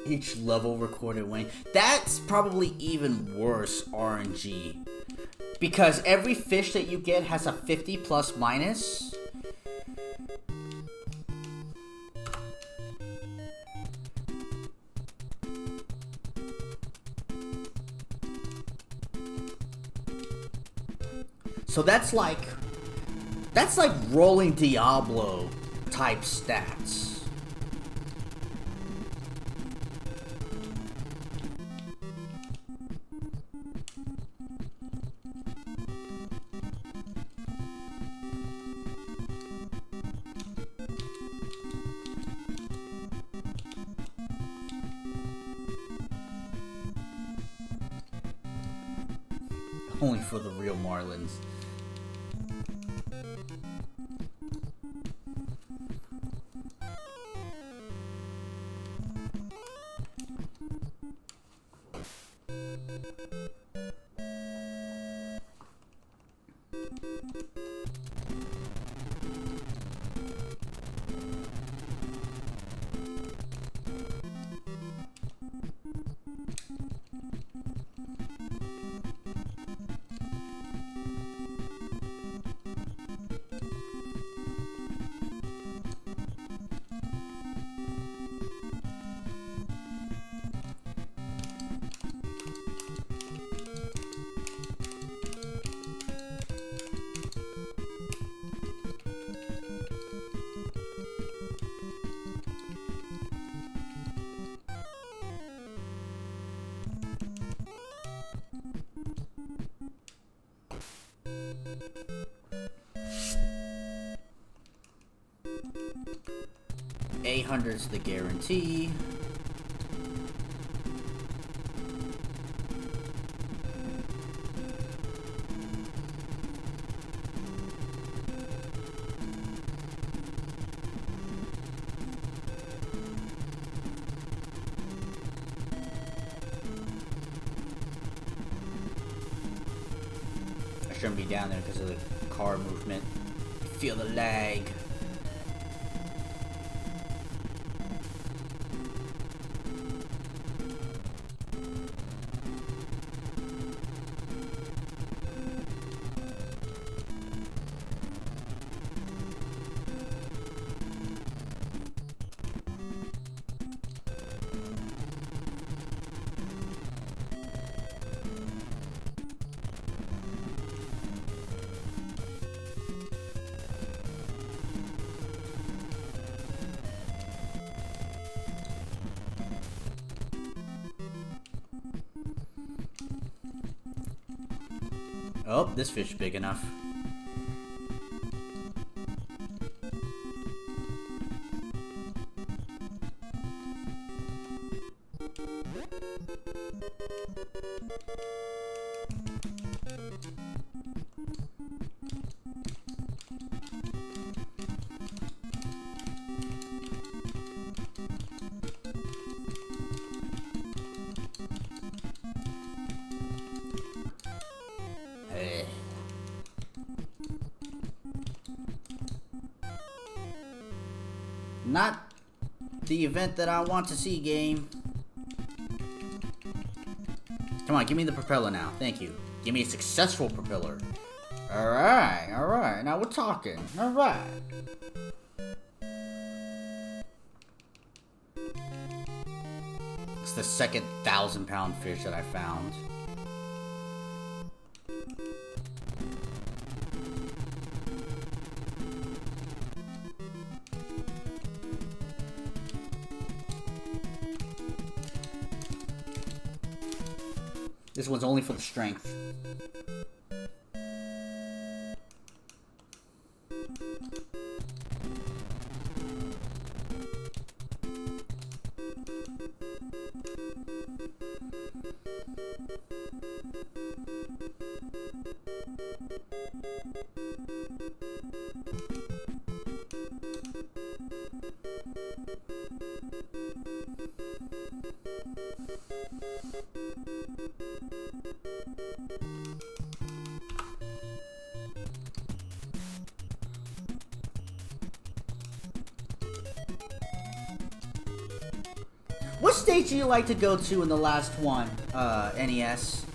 Each level recorded winning. That's probably even worse RNG. Because every fish that you get has a 50 plus minus. So that's like rolling Diablo type stats. Only for the real Marlins. $800's the guarantee. I shouldn't be down there because of the car movement. Feel the lag. Oh, this fish is big enough. Not the event that I want to see, game. Come on, give me the propeller now. Thank you. Give me a successful propeller. Alright. Now we're talking. Alright. It's the second 1,000-pound fish that I found. This one's only for the strength. What stage do you like to go to in the last one, NES?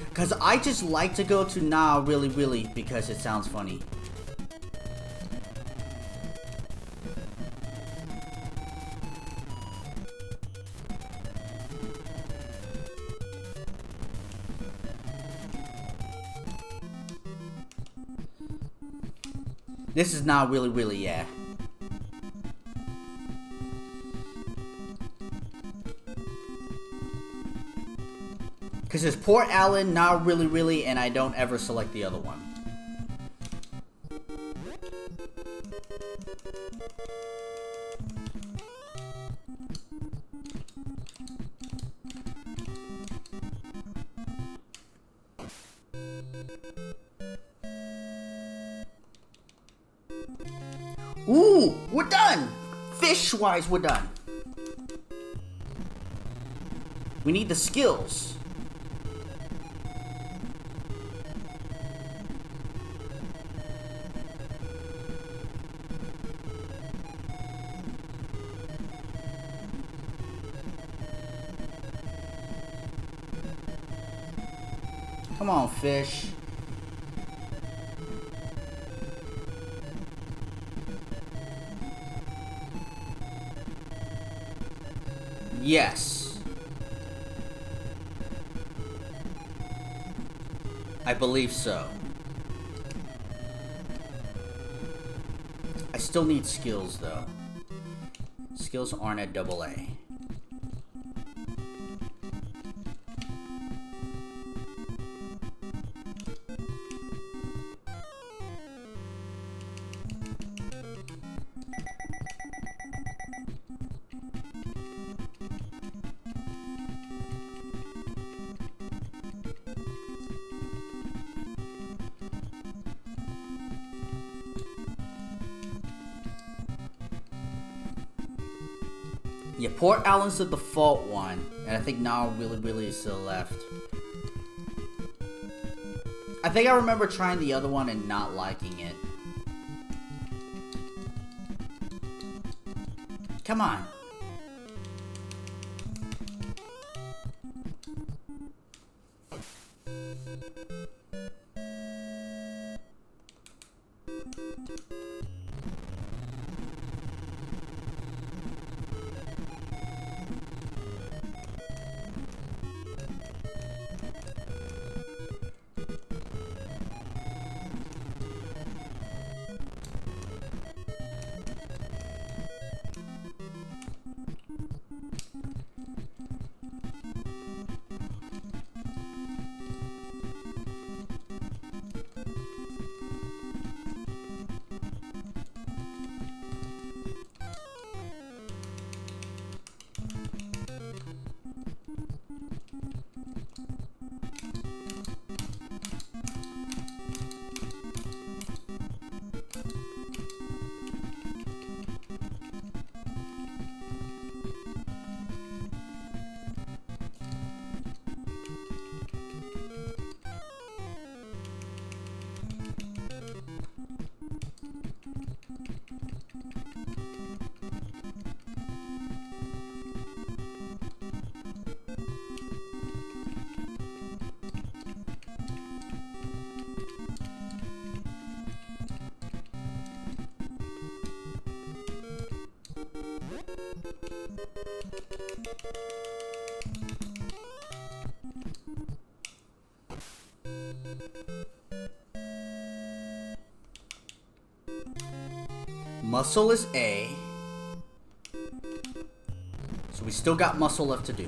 Because I just like to go to Nah Really Really because it sounds funny. This is Nah Really Really, yeah. Because there's Port Allen, Nah Really Really, and I don't ever select the other one. Ooh, we're done! Fish-wise, we're done. We need the skills. Come on, fish. Yes. I believe so. I still need skills, though. Skills aren't at AA. Yeah, Port Allen's the default one, and I think Nah Really Really is still left. I think I remember trying the other one and not liking it. Come on. Muscle is A. So we still got muscle left to do.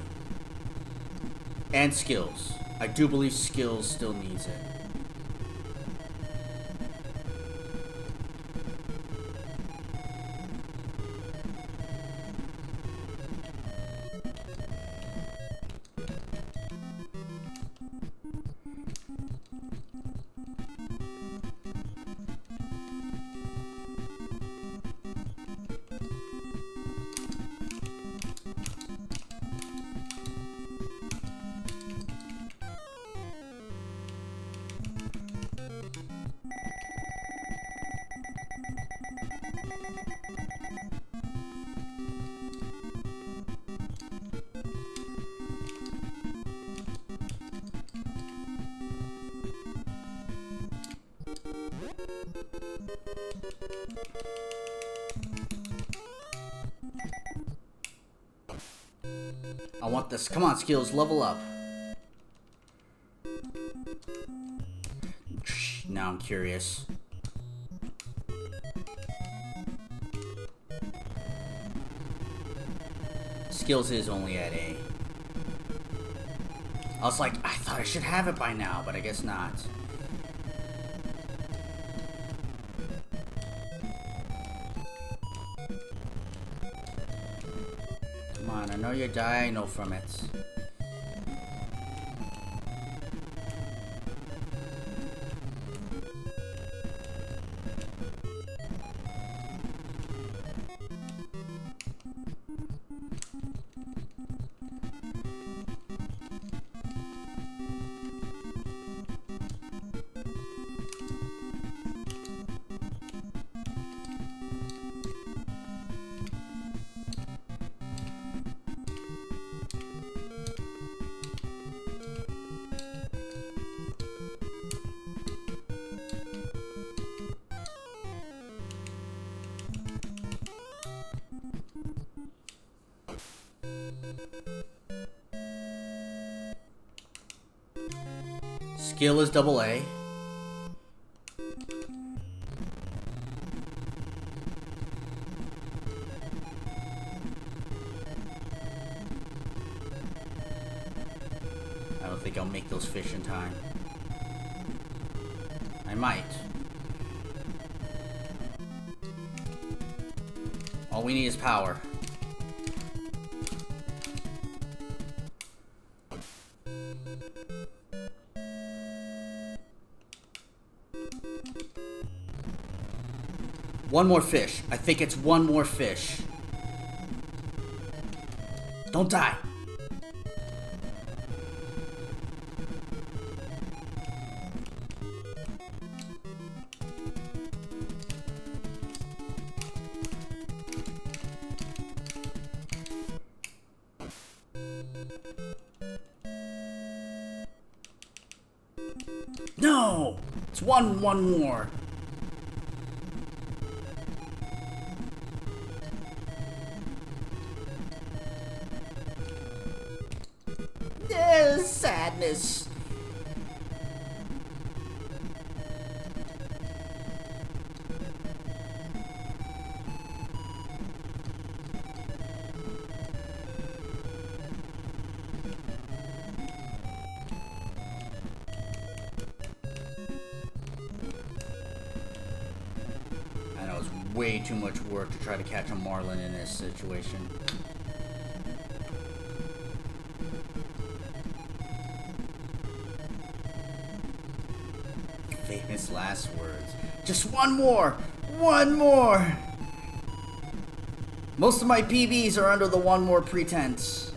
And skills. I do believe skills still needs it. I want this. Come on, skills, level up. Now I'm curious. Skills is only at A. I was like, I thought I should have it by now, but I guess not. Come on, I know you're diagonal from it. Skill is double A. I don't think I'll make those fish in time. I might. All we need is power. One more fish. I think it's one more fish. Don't die. No! It's one more. Sadness. I know it's way too much work to try to catch a Marlin in this situation. Famous last words. Just one more! One more! Most of my PBs are under the one more pretense.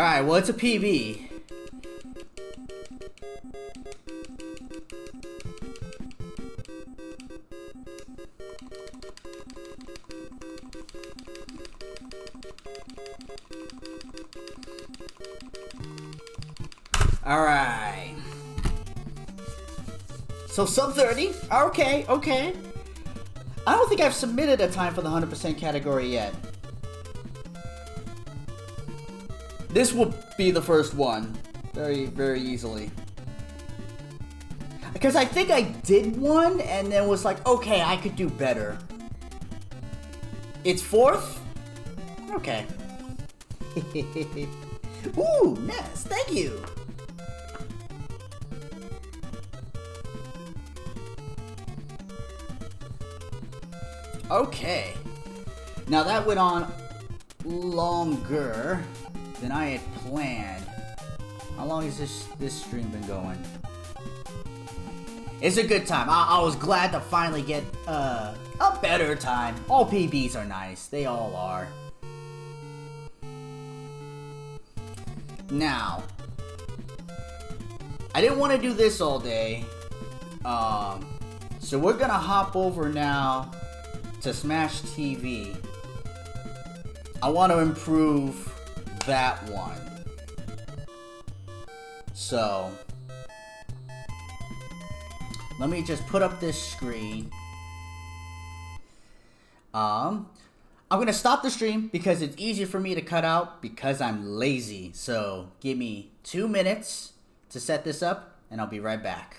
Alright, well, it's a PB. Alright. So sub 30. Okay, okay. I don't think I've submitted a time for the 100% category yet. This will be the first one. Very, very easily. Because I think I did one and then was like, okay, I could do better. It's fourth? Okay. Ooh, nice. Thank you. Okay. Now that went on longer than I had planned. How long has this stream been going? It's a good time. I was glad to finally get a better time. All PBs are nice. They all are. Now, I didn't want to do this all day. So we're gonna hop over now to Smash TV. I want to improve that one. So let me just put up this screen. I'm gonna stop the stream because it's easier for me to cut out because I'm lazy. So give me 2 minutes to set this up and I'll be right back.